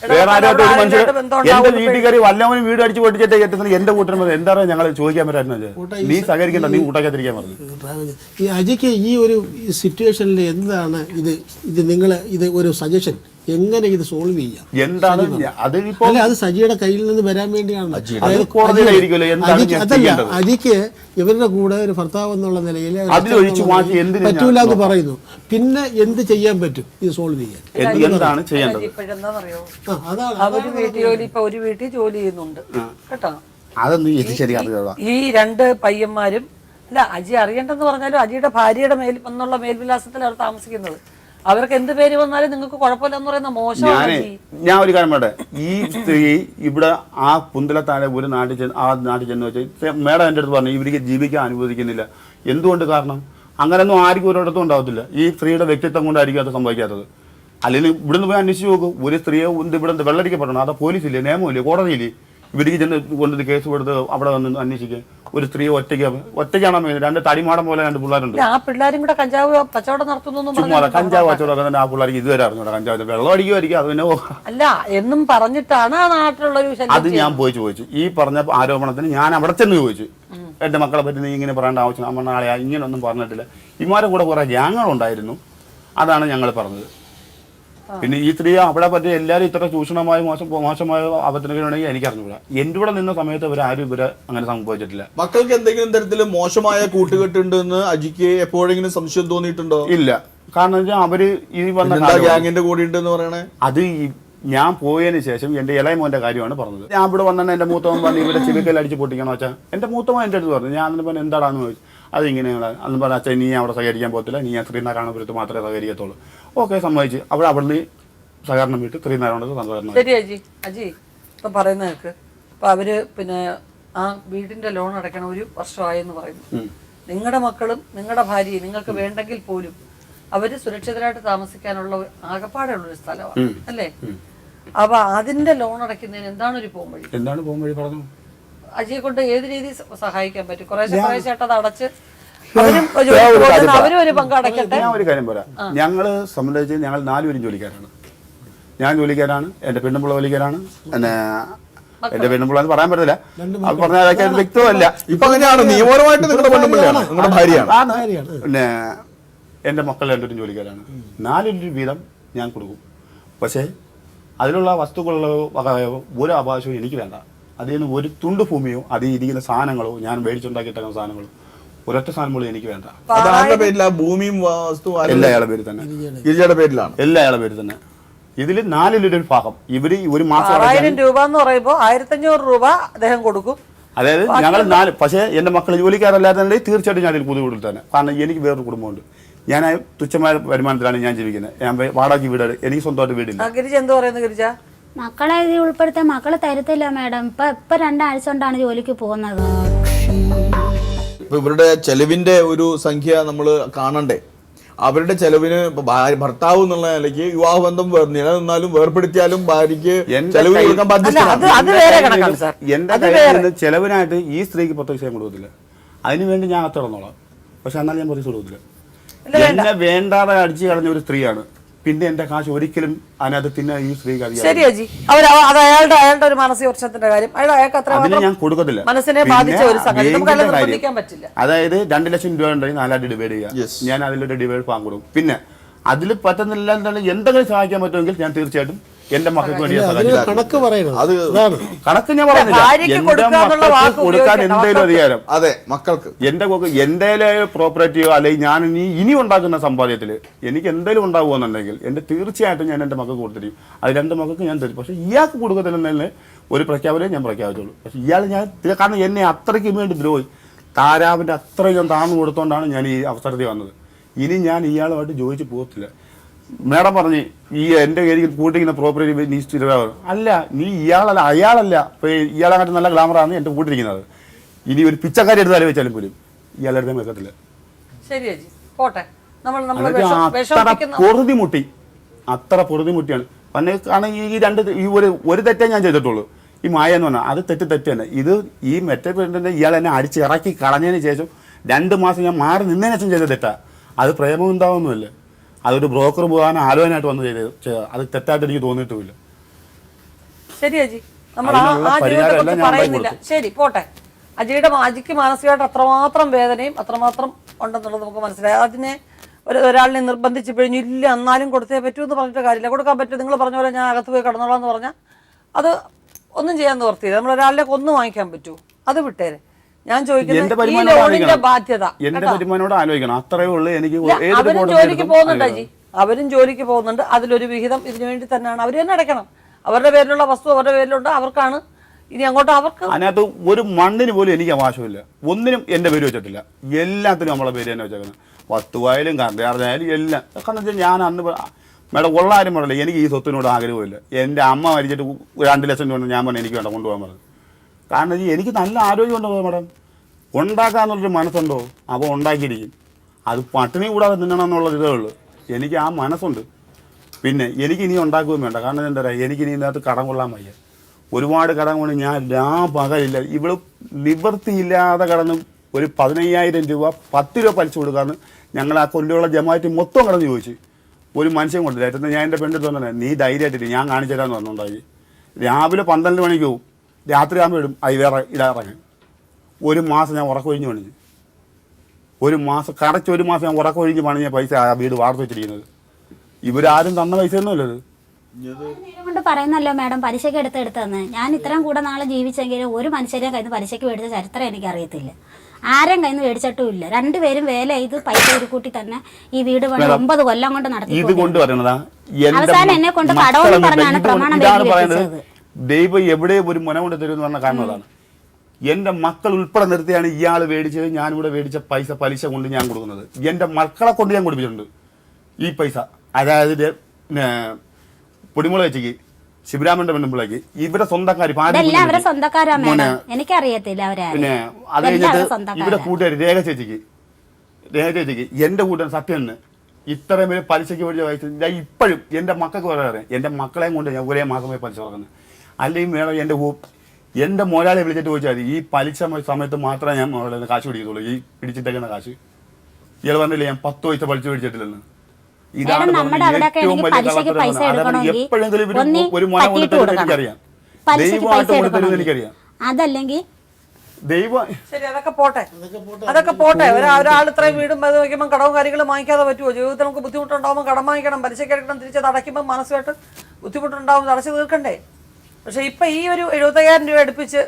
വേറെ ആരുമായിട്ട് ഒരു മനുഷ്യർ എന്റെ വീട്ടിൽ കയറി വല്ലവനും വീട് അടിച്ച് പൊട്ടിച്ചിട്ട് എത്തുന്നത് എന്റെ കൂട്ടരും എന്താ ഞങ്ങൾ ചോദിക്കാൻ പറ്റായിരുന്നത്? നീ സഹകരിക്കണ്ട, നീ കൂട്ടാക്കാതിരിക്കാൻ പറഞ്ഞു. ഈ അജിക്ക് ഈ ഒരു സിറ്റുവേഷനിൽ എന്താണ് നിങ്ങൾ ഒരു സജഷൻ, എങ്ങനെ ഇത് സോൾവ് ചെയ്യാം? എന്താണ് അത് സജിയുടെ കയ്യിൽ നിന്ന് വരാൻ വേണ്ടിയാണ്. അതല്ല, അജിക്ക് ഇവരുടെ കൂടെ ഒരു ഭർത്താവ് എന്നുള്ള നിലയിൽ പറ്റൂല എന്ന് പറയുന്നു. പിന്നെ എന്ത് ചെയ്യാൻ പറ്റും ഇത് സോൾവ് ചെയ്യാൻ? എന്താണ് ചെയ്യേണ്ടത്? ഒരു വീട്ടിൽ ജോലി ചെയ്യുന്നുണ്ട് കേട്ടോ. അതൊന്നും ശരിയാണ്. ഈ 2 പയ്യന്മാരും അല്ല, അജി അറിയണ്ടെന്ന് പറഞ്ഞാലും അജിയുടെ ഭാര്യയുടെ എന്നുള്ള മേൽവിലാസത്തിൽ അവർ താമസിക്കുന്നത്. അവർക്ക് എന്ത് പേര് വന്നാലും നിങ്ങൾക്ക് കുഴപ്പമില്ലെന്ന് പറയുന്ന മോശമാണ്. ഞാൻ ഒരു കാര്യം പറയട്ടെ, ഈ സ്ത്രീ ഇവിടെ ആ പുന്തലത്താഴെ ഒരു നാട്ടിൽ ചെന്ന് വെച്ചാൽ മേഡം എൻ്റെ അടുത്ത് പറഞ്ഞു ഇവർക്ക് ജീവിക്കാൻ അനുവദിക്കുന്നില്ല. എന്തുകൊണ്ട്? കാരണം അങ്ങനെയൊന്നും ആർക്കും ഒരിടത്തും ഉണ്ടാവത്തില്ല. ഈ സ്ത്രീയുടെ വ്യക്തിത്വം കൊണ്ടായിരിക്കും അത് സംഭവിക്കാത്തത്. അല്ലെങ്കിൽ ഇവിടുന്ന് പോയി അന്വേഷിച്ച് നോക്കും. ഒരു സ്ത്രീയെ ഇവിടെ വെള്ളടിക്കപ്പെടണം, അത് പോലീസില്ലേ, നിയമമില്ലേ, കോടതിയില്ലേ? ഇവർക്ക് ചെന്ന് കൊണ്ടത് കേസ് കൊടുത്ത് അവിടെ വന്ന് അന്വേഷിക്കുക. ഒരു സ്ത്രീ ഒറ്റയ്ക്കാണോ? 2 തടിമാടം പോലെ 2 പിള്ളേരുണ്ട്. ആ പിള്ളേരും കൂടെ കഞ്ചാവ് കച്ചവടം നടത്തുന്നു. ചുമ്മാ കഞ്ചാവ് കച്ചവടം തന്നെ ആ പിള്ളേർക്ക് ഇതുവരെ അറിഞ്ഞൂടാ. കഞ്ചാവ് വെള്ളം അടിക്കുമായിരിക്കും, അത് പിന്നെ അല്ല എന്നും പറഞ്ഞിട്ടാണ് ആ നാട്ടിലുള്ള. അത് ഞാൻ പോയി ചോദിച്ചു. ഈ പറഞ്ഞ ആരോപണത്തിന് ഞാൻ അവിടെ ചെന്ന് ചോദിച്ചു, എന്റെ മക്കളെ പറ്റി നീ ഇങ്ങനെ പറയേണ്ട ആവശ്യം നമ്മൾ നാളെ ഇങ്ങനെയൊന്നും പറഞ്ഞിട്ടില്ല. ഇമാരെ കൂടെ കുറെ ഗ്യാങ്ങുകളുണ്ടായിരുന്നു, അതാണ് ഞങ്ങൾ പറഞ്ഞത്. പിന്നെ ഈ സ്ത്രീ അവിടെ പറ്റി എല്ലാവരും ഇത്ര ചൂഷണമായ മോശമായ അവതരണമാണെങ്കിൽ എനിക്ക് അറിഞ്ഞുകൂടാ. എൻ്റെ കൂടെ നിന്ന സമയത്ത് ഇവരാരും അങ്ങനെ സംഭവിച്ചിട്ടില്ല. മക്കൾക്ക് എന്തെങ്കിലും തരത്തിൽ മോശമായ കൂട്ടുകെട്ടുണ്ടെന്ന് അജിക്ക് എപ്പോഴെങ്കിലും സംശയം തോന്നിയിട്ടുണ്ടോ? ഇല്ല. കാരണം വെച്ചാൽ അവര് ഈ വന്ന ഗ്യാങ്ങിന്റെ കൂടെ ഉണ്ടെന്ന് പറയണേ. അത് ഞാൻ പോയതിന് ശേഷം എൻ്റെ ഇളയ മോൻ്റെ കാര്യമാണ് പറഞ്ഞത്. ഞാൻ ഇവിടെ വന്നാൽ എൻ്റെ മൂത്തവൻ പറഞ്ഞു ഇവിടെ ചെവിക്കൽ അടിച്ച് പൊട്ടിക്കണോ വെച്ചാൽ എൻ്റെ മൂത്തവൻ എൻ്റെ അടുത്ത് പറഞ്ഞു. ഞാൻ അന്ന് പറഞ്ഞു എന്താടാന്ന് ചോദിച്ചു. അത് ഇങ്ങനെയാണ്. അന്ന് പറഞ്ഞ അച്ഛൻ നീ അവിടെ സഹകരിക്കാൻ പോകത്തില്ല, നീ ശ്രീനാരായണപുരത്ത് മാത്രമേ സഹകരിക്കത്തുള്ളൂ. ഓക്കെ സമ്മതിച്ച് അവിടുന്ന് സഹകരണം വിട്ട് ശ്രീനാരായണപുരത്ത് സഹകരണം. ശരി അജി ഇപ്പം പറയുന്ന കേൾക്ക്. അപ്പം അവര് പിന്നെ ആ വീടിന്റെ ലോൺ അടയ്ക്കണം 1 വർഷമായെന്ന് പറയുന്നു. നിങ്ങളുടെ മക്കളും നിങ്ങളുടെ ഭാര്യയും നിങ്ങൾക്ക് വേണ്ടെങ്കിൽ പോലും അവര് സുരക്ഷിതരായിട്ട് താമസിക്കാനുള്ള ആകപ്പാടുള്ളൊരു സ്ഥലമാണ് അല്ലേ? അപ്പൊ അതിന്റെ ലോൺ അടയ്ക്കുന്നതിന് എന്താണ് ഒരു പോംവഴി? എന്താണ് പോംവഴി പറഞ്ഞു? അജിയെ കൊണ്ട് ഏത് രീതിയിൽ സഹായിക്കാൻ പറ്റും? കുറേശ്ശെ അത് അടച്ച് അവരും ഒരു പങ്ക് അടയ്ക്കട്ടെ. ഞാൻ ഒരു കാര്യം പറയാം. ഞങ്ങള് സംബന്ധിച്ച് ഞങ്ങൾ 4 പേരും ജോലിക്കാരാണ്. ഞാൻ ജോലിക്കാരാണ്, എന്റെ പെണ്ണുമ്പിള്ള ജോലിക്കാരാണ്, പിന്നെ എന്റെ പെണ്ണുമ്പിള്ള എന്ന് പറയാൻ പറ്റില്ല. അത് പറഞ്ഞാൽ വ്യക്തമല്ല. ഇപ്പൊ അങ്ങനെയാണ് നിയമപരമായിട്ട് നിങ്ങളുടെ പെണ്ണുമ്പിള്ളയാണ്, നിങ്ങളുടെ ഭാര്യയാണ്. പിന്നെ എൻ്റെ മക്കൾ 2 പേരും ജോലിക്കാരാണ്. 4 വീതം ഞാൻ കൊടുക്കും. പക്ഷേ അതിലുള്ള വസ്തുക്കളുള്ള ഒരു അവകാശവും എനിക്ക് വേണ്ട. അതിൽ നിന്ന് ഒരു തുണ്ട് ഭൂമിയോ അതിൽ ഇരിക്കുന്ന സാധനങ്ങളോ ഞാൻ മേടിച്ചുണ്ടാക്കിയിട്ട സാധനങ്ങളോ ഒരൊറ്റ സാധനം പോലും എനിക്ക് വേണ്ട. ഭൂമിയും എല്ലാ അയാളുടെ പേര് തന്നെ, ഗിരിജയുടെ പേരിലാണ്. എല്ലാ അയാളുടെ പേര് തന്നെ. ഇതിൽ 4 ഭാഗം ഇവര് ഒരു മാസം 1000 രൂപ എന്ന് പറയുമ്പോൾ 1500 രൂപ അദ്ദേഹം കൊടുക്കും. അതായത് ഞങ്ങൾ 4. പക്ഷേ എൻ്റെ മക്കൾ ജോലിക്കാരല്ലാതെ തീർച്ചയായിട്ടും ഞാൻ കൂടുതൽ കൂടുതൽ തന്നെ. കാരണം എനിക്ക് വേറൊരു കുടുംബമുണ്ട്. ഞാൻ തുച്ഛമായ വരുമാനത്തിലാണ് ഞാൻ ജീവിക്കുന്നത്. ഞാൻ വാടകയ്ക്ക് വീട്, എനിക്ക് സ്വന്തമായിട്ട് വീടില്ല. ഗിരിജ എന്ത് പറയുന്നു? ഗിരിജ മക്കളെ ഇത് ഉൾപ്പെടുത്താൻ മക്കളെ തരത്തില്ല മാഡം. ഇപ്പൊ 2 ആഴ്ച കൊണ്ടാണ് ജോലിക്ക് പോകുന്നത്. ഇപ്പൊ ഇവരുടെ ചെലവിന്റെ ഒരു സംഖ്യ നമ്മൾ കാണണ്ടേ? അവരുടെ ചെലവിന് ഭർത്താവ് എന്നുള്ള നിലയ്ക്ക് വിവാഹബന്ധം നിലനിന്നാലും വേർപ്പെടുത്തിയാലും ഭാര്യയ്ക്ക് ചെലവ് കൊടുക്കാൻ ബാധ്യസ്ഥനാണ്. എന്റെ കയ്യിൽ നിന്ന് ചെലവിനായിട്ട് ഈ സ്ത്രീക്ക് 10 പൈസ കൊടുക്കത്തില്ല. അതിനുവേണ്ടി ഞാൻ അത്തടന്നോളാം. പക്ഷെ എന്നാലും ഞാൻ 10 കൊടുക്കത്തില്ല. എന്നെ വേണ്ടാതെ അടിച്ചു കളഞ്ഞ ഒരു സ്ത്രീയാണ്. പിന്നെ എന്റെ കാശ് ഒരിക്കലും അതിനകത്ത് പിന്നെ ഈ സ്ത്രീക്ക് അയാളുടെ ഒരു മാനസിക പ്രശ്നത്തിന്റെ കാര്യം അതിന് ഞാൻ കൊടുക്കത്തില്ല. മനസ്സിനെ ബാധിച്ച ഒരു സംഗതി നമുക്ക് നിർബന്ധിക്കാൻ പറ്റില്ല. അതായത് 2 ലക്ഷം രൂപ ഉണ്ടെങ്കിൽ 4 ഡിവൈഡ് ചെയ്യുക. ഞാൻ അതിലൊരു ഡിവൈഡ് പങ്കുകൊടുക്കും. പിന്നെ അതിൽ പറ്റുന്നില്ല എന്തെങ്കിലും സഹായിക്കാൻ പറ്റുമെങ്കിൽ ഞാൻ തീർച്ചയായിട്ടും എന്റെ മക്കൾക്ക് വേണ്ടി കണക്ക് പറയണം. അത് കണക്ക് ഞാൻ പറയുന്നില്ല. എന്റെ മക്കൾക്ക് കൊടുക്കാൻ എന്തെങ്കിലും അധികാരം അതെ മക്കൾക്ക് എന്റെ പ്രോപ്പർട്ടിയോ അല്ലെങ്കിൽ ഞാൻ ഇനി ഉണ്ടാക്കുന്ന സമ്പാദ്യത്തിൽ എനിക്ക് എന്തെങ്കിലും ഉണ്ടാകുമെന്നുണ്ടെങ്കിൽ എന്റെ തീർച്ചയായിട്ടും ഞാൻ എന്റെ മക്കൾക്ക് കൊടുത്തിരിക്കും. അത് 2 മക്കൾക്ക് ഞാൻ തരും. പക്ഷെ ഇയാൾക്ക് കൊടുക്കത്തില്ലെന്നതിന് ഒരു പ്രഖ്യാപനം ഞാൻ പ്രഖ്യാപിച്ചുള്ളൂ. പക്ഷെ ഇയാൾ ഞാൻ കാരണം എന്നെ അത്രയ്ക്ക് വേണ്ടി ദ്രോഹി താരാവിന്റെ അത്രയും താഴ്ന്നു കൊടുത്തോണ്ടാണ് ഞാൻ ഈ അവസരത്തിൽ വന്നത്. ഇനി ഞാൻ ഇയാളുമായിട്ട് ചോദിച്ചു പോകത്തില്ല. മേഡം പറഞ്ഞ് ഈ എൻ്റെ കയ്യിൽ കൂട്ടിക്കുന്ന പ്രോപ്പർട്ടി നീ സ്ഥിരമാകും. അല്ല, നീ ഇയാളല്ല, അയാളല്ല. ഇപ്പൊ ഇയാളങ്ങാട്ട് നല്ല ഗ്ലാമറാണ് എൻ്റെ കൂട്ടിരിക്കുന്നത്. ഇനി ഒരു പിച്ചക്കാരി എടുത്ത് തല വെച്ചാലും പോലും ഇയാളെടുത്ത് വെക്കത്തില്ല. അത്ര പൊറുതിമുട്ടിയാണ്. കാരണം ഈ ഒരു തെറ്റേ ഞാൻ ചെയ്തിട്ടുള്ളൂ. ഈ മായ എന്ന് പറഞ്ഞാൽ അത് തെറ്റ് തന്നെ. ഇത് ഈ മറ്റേ പെണ്ണിന്റെ ഇയാൾ എന്നെ അടിച്ചിറക്കി കളഞ്ഞതിന് ശേഷം 2 മാസം ഞാൻ മാറി നിന്നതിന് ശേഷം ചെയ്ത തെറ്റാ. അത് പ്രേമം ഉണ്ടാവുന്നില്ല. അതൊരു ബ്രോക്കർ പോകാൻ ആലോചനയായിട്ട് വന്ന് ചെയ്തത്. അത് തെറ്റായിട്ട് എനിക്ക് തോന്നിയിട്ടുമില്ല. ശരി അജി, നമ്മൾ ആ ജീവിതത്തെ പറയുന്നില്ല. ശരി പോട്ടെ. അജിക്ക് മാനസികമായിട്ട് അത്രമാത്രം വേദനയും അത്രമാത്രം ഉണ്ടെന്നുള്ളത് നമുക്ക് മനസ്സിലായി. അതിനെ ഒരാളിനെ നിർബന്ധിച്ച് പിഴിഞ്ഞു ഇല്ല എന്നാലും കൊടുത്തേ പറ്റൂ എന്ന് പറഞ്ഞിട്ട് കാര്യമില്ല. കൊടുക്കാൻ പറ്റും. നിങ്ങൾ പറഞ്ഞ പോലെ ഞാൻ അകത്ത് പോയി കടന്നോളാം എന്ന് പറഞ്ഞാൽ അത് ഒന്നും ചെയ്യാൻ നിവർത്തിയില്ല. നമ്മൾ ഒരാളിനെ കൊന്നു വാങ്ങിക്കാൻ പറ്റൂ, അത് വിട്ടേരെ. ഞാൻ ചോദിക്കുന്നത് ഈ ലോണിന്റെ ബാധ്യത എന്റെ വരുമാനോട് ആലോചിക്കണം. അത്രയേ ഉള്ളൂ. എനിക്ക് അവരും ജോലിക്ക് പോകുന്നുണ്ട് അജി, അവരും ജോലിക്ക് പോകുന്നുണ്ട്. അതിലൊരു വിഹിതം ഇതിനു വേണ്ടി തന്നെയാണ് അവർ തന്നെ അടയ്ക്കണം. അവരുടെ പേരിലുള്ള വസ്തു അവരുടെ പേരിലുണ്ട്. അവർക്കാണ് ഇനി അങ്ങോട്ട് അവർക്ക് അതിനകത്ത് ഒരു മണ്ണിന് പോലും എനിക്ക് അവകാശമില്ല. ഒന്നിനും എന്റെ പേര് വെച്ചിട്ടില്ല. എല്ലാത്തിനും നമ്മളെ പേര് തന്നെ വെച്ചേക്കണം. വസ്തുവായാലും കറണ്ടായാലും എല്ലാം. കാരണം വെച്ചാൽ ഞാൻ അന്ന് മേഡം ഉള്ള കാര്യം പറയില്ല. എനിക്ക് ഈ സ്വത്തിനോട് ആഗ്രഹമില്ല. എൻ്റെ അമ്മ മരിച്ചിട്ട് 2 ലക്ഷം രൂപ ഞാൻ പറഞ്ഞു എനിക്ക് വേണ്ട കൊണ്ടുപോകാൻ പറഞ്ഞു. കാരണം എനിക്ക് നല്ല ആരോഗ്യമുണ്ടോ മേഡം? ഉണ്ടാക്കാന്നുള്ളൊരു മനസ്സുണ്ടോ? അപ്പോൾ ഉണ്ടാക്കിയിരിക്കും. അത് പട്ടിണി കൂടാതെ തിന്നണമെന്നുള്ളത് ഇതേ ഉള്ളൂ. എനിക്ക് ആ മനസ്സുണ്ട്. പിന്നെ എനിക്ക് ഇനി ഉണ്ടാക്കുകയും വേണ്ട. കാരണം എന്താ പറയുക, എനിക്കിനി ഇതിനകത്ത് കടം കൊള്ളാൻ വയ്യ. ഒരുപാട് കടം കൊണ്ട് ഞാൻ പകലില്ല. ഇവള് നിവൃത്തിയില്ലാതെ കടന്ന് ഒരു 15,000 രൂപ 10 രൂപ പലിശ കൊടുക്കാമെന്ന് ഞങ്ങൾ ആ കൊല്ലുള്ള ജമാറ്റി മൊത്തം കടന്ന് ചോദിച്ചു. ഒരു മനുഷ്യൻ കൊണ്ടില്ല. ഏറ്റവും ഞാൻ എൻ്റെ പെണ്ണിട്ട് തന്നെ നീ ധൈര്യമായിട്ടില്ല, ഞാൻ കാണിച്ചു തരാമെന്ന് പറഞ്ഞുണ്ടായി. രാവിലെ 12 മണിക്ക് പോകും, രാത്രി ആകുമ്പോൾ ഇടും ഇറങ്ങി. 1 മാസം ഞാൻ ഉറക്കൊഴിഞ്ഞ് പണിഞ്ഞു. 1 മാസം കറക്റ്റ് 1 മാസം ഞാൻ ഉറക്കൊഴിഞ്ഞ് പണിഞ്ഞ പൈസ ആ വീട് വാർത്ത് വെച്ചിരിക്കുന്നത്. ഇവരാരും തന്ന പൈസ ഒന്നുമല്ല ഇത്. നേരം കൊണ്ട് പറയുന്നല്ലോ മാഡം പലിശക്ക് എടുത്തെന്ന്. ഞാൻ ഇത്രയും കൂടെ നാളെ ജീവിച്ചെങ്കിലും ഒരു മനുഷ്യരെ കയ്യിൽ നിന്ന് പലിശക്ക് മേടിച്ച ചരിത്രം എനിക്കറിയത്തില്ല. ആരും കയ്യിൽ നിന്ന് മേടിച്ചിട്ടും ഇല്ല. രണ്ടുപേരും വേല ചെയ്ത് പൈസ ഒരു കൂട്ടി തന്നെ ഈ വീട് പണി 9 കൊല്ലം കൊണ്ട് നടത്തി. ഇത് കൊണ്ട് പറയണതാ അവസാനം എന്നെ കൊണ്ട് കടമെന്ന് പറഞ്ഞാണ് പ്രമാണം പറയുന്നത്. ദൈവം എവിടെ ഒരു മുന കൊണ്ട് തരുമെന്ന് പറഞ്ഞ കാരണം അതാണ്. എന്റെ മക്കൾ ഉൾപ്പെടെ നിർത്തിയാണ് ഇയാൾ മേടിച്ചത്. ഞാനിവിടെ മേടിച്ച പൈസ പലിശ കൊണ്ട് ഞാൻ കൊടുക്കുന്നത്. എന്റെ മക്കളെ കൊണ്ട് ഞാൻ കൊടുപ്പിച്ചിട്ടുണ്ട് ഈ പൈസ. അതായത് പൊടിമുള വെച്ചേക്ക് ശിവരാമന്റെ പെണ്ണുമ്പിളേക്ക് ഇവരെ സ്വന്തക്കാര് എനിക്കറിയത്തില്ല. പിന്നെ അത് കഴിഞ്ഞിട്ട് ഇവരെ കൂട്ടുകാർ രേഖ ചേച്ചിക്ക് എന്റെ കൂട്ടുകാരൻ സത്യന് ഇത്രയും പേര് പലിശയ്ക്ക് മേടിച്ച പൈസ ഞാൻ ഇപ്പോഴും എന്റെ മക്കൾക്ക് പറയാറ് എന്റെ മക്കളെയും കൊണ്ട് ഞാൻ ഒരേ മാസം പോയി പലിശ കൊടുക്കുന്നത്. അല്ലെങ്കിൽ വേണം എന്റെ മോലാളെ വിളിച്ചിട്ട് ചോദിച്ചാൽ മതി. ഈ പലിശ സമയത്ത് മാത്രമേ ഞാൻ മോളെ കാശ് പിടിക്കത്തുള്ളൂ. ഈ പിടിച്ചിട്ടേക്കുന്ന കാശ് ഇയാൾ പറഞ്ഞില്ലേ ഞാൻ 10 പൈസ പലിശ പിടിച്ചിട്ടില്ലെന്ന്. നമ്മുടെ അവിടെയൊക്കെ പലിശക്ക് പൈസ എടുക്കണമെങ്കിൽ എനിക്കറിയാം. അതല്ലെങ്കിൽ ദൈവം ശരി, അതൊക്കെ പോട്ടെ. ഒരാൾ ഇത്രയും വീടും അത് വയ്ക്കുമ്പോൾ കടവും കാര്യങ്ങളും വാങ്ങിക്കാതെ പറ്റുമോ? ജീവിതത്തിൽ നമുക്ക് ബുദ്ധിമുട്ടുണ്ടാകുമ്പോൾ കടം വാങ്ങിക്കണം, പലിശയ്ക്ക് എടുക്കണം, തിരിച്ചത് അടയ്ക്കുമ്പോൾ മനസ്സുമായിട്ട് ബുദ്ധിമുട്ടുണ്ടാവും, അടച്ചു തീർക്കണ്ടേ? പക്ഷെ ഇപ്പം ഈ ഒരു 75,000 രൂപ അടുപ്പിച്ച്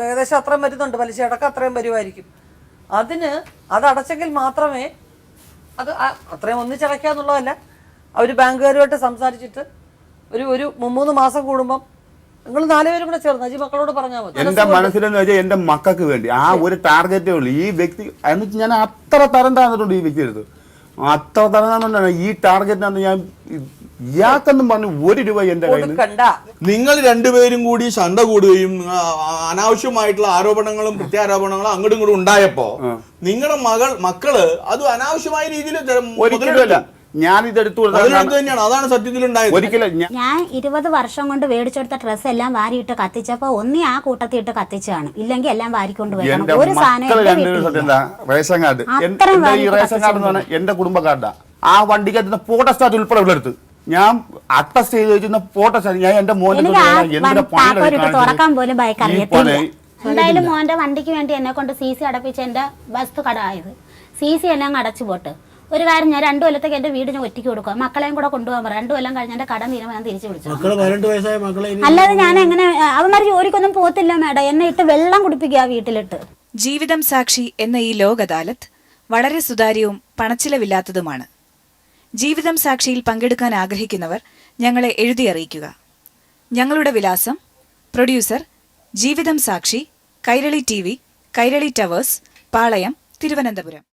ഏകദേശം അത്രയും വരുന്നുണ്ട്. പലിശ അടക്കം അത്രയും വരുമായിരിക്കും. അത് അടച്ചെങ്കിൽ മാത്രമേ അത് അത്രയും ഒന്നിച്ചടയ്ക്കാന്നുള്ളതല്ല. അവർ ബാങ്കുകാരുമായിട്ട് സംസാരിച്ചിട്ട് ഒരു 3 മാസം കൂടുമ്പം നിങ്ങൾ 4 പേരും കൂടെ ചേർന്ന് അജി മക്കളോട് പറഞ്ഞാൽ മതി. എന്റെ മനസ്സിലെന്ന് വെച്ചാൽ എന്റെ മക്കൾക്ക് വേണ്ടി ആ ഒരു ടാർഗറ്റേ ഉള്ളൂ ഈ വ്യക്തി. എന്നിട്ട് ഞാൻ അത്ര തരം താന്നിട്ടുണ്ട് ഈ വ്യക്തി എടുത്ത്. അത്ര തരം താന്നിട്ടാണ് ഈ ടാർഗറ്റിനകത്ത് ഞാൻ ഇയാൾക്കെന്നും പറഞ്ഞു 1 രൂപ എന്റെ കയ്യിൽ. നിങ്ങൾ രണ്ടുപേരും കൂടി ശണ്ട കൂടുകയും അനാവശ്യമായിട്ടുള്ള ആരോപണങ്ങളും പ്രത്യാരോപണങ്ങളും അങ്ങോട്ടും ഇങ്ങോട്ടും ഉണ്ടായപ്പോ നിങ്ങളുടെ മക്കള് അത് അനാവശ്യമായ രീതിയിൽ ഒരിക്കലുമല്ല ഞാൻ ഇതെടുത്തു തന്നെയാണ്. അതാണ് സത്യത്തിലുണ്ടായത്. ഒരിക്കലും ഞാൻ 20 വർഷം കൊണ്ട് മേടിച്ചെടുത്ത ഡ്രസ്സ് എല്ലാം വാരിയിട്ട് കത്തിച്ചപ്പോ ഒന്നി ആ കൂട്ടത്തിൽ ഇട്ട് കത്തിച്ചാണ്. ഇല്ലെങ്കിൽ എല്ലാം വാരിക്കൊണ്ട് പോകണം. ഒരു റേഷൻ കാർഡ് ഈ റേഷൻ കാർഡ് എന്ന് പറഞ്ഞാൽ എന്റെ കുടുംബ കാർഡാ. ആ വണ്ടിക്കകത്ത് ഫോട്ടോസ്റ്റാറ്റ് ഉൾപ്പെടെ ഇവിടെ എടുത്ത് ഞാൻ അറ്റസ്റ്റ് ചെയ്ത് വെച്ചിരുന്ന ഫോട്ടോസ്റ്റാറ്റ് ഞാൻ എന്റെ മോനെ തുറക്കാൻ പോലും ബൈക്ക് അറിയത്തില്ല. എന്തായാലും മോന്റെ വണ്ടിക്ക് വേണ്ടി എന്നെ കൊണ്ട് CC അടപ്പിച്ച് എന്റെ വസ്തു കടമായത്. CC എല്ലാം അടച്ചു പോട്ട്. ഒരു കാര്യം ഞാൻ 2 കൊല്ലത്തേക്ക് എന്റെ വീട് ഞാൻ ഒറ്റയ്ക്ക് കൊടുക്കുക. മക്കളെയും കൂടെ കൊണ്ടുപോകാൻ പറയാം. 2 കൊല്ലം കഴിഞ്ഞ എന്റെ കടം തീരുമാനം ഞാൻ തിരിച്ചു വിളിച്ചു. അല്ലാതെ ഞാൻ എങ്ങനെ അവന്മാർ ജോലിക്കൊന്നും പോകത്തില്ല മേഡം. എന്നെ ഇട്ട് വെള്ളം കുടിപ്പിക്കുക വീട്ടിലിട്ട്. ജീവിതം സാക്ഷി എന്ന ഈ ലോക് അദാലത്ത് വളരെ സുതാര്യവും പണച്ചിലവില്ലാത്തതുമാണ്. ജീവിതം സാക്ഷിയിൽ പങ്കെടുക്കാൻ ആഗ്രഹിക്കുന്നവർ ഞങ്ങളെ എഴുതി അറിയിക്കുക. ഞങ്ങളുടെ വിലാസം: പ്രൊഡ്യൂസർ, ജീവിതം സാക്ഷി, കൈരളി TV, കൈരളി ടവേഴ്സ്, പാളയം, തിരുവനന്തപുരം.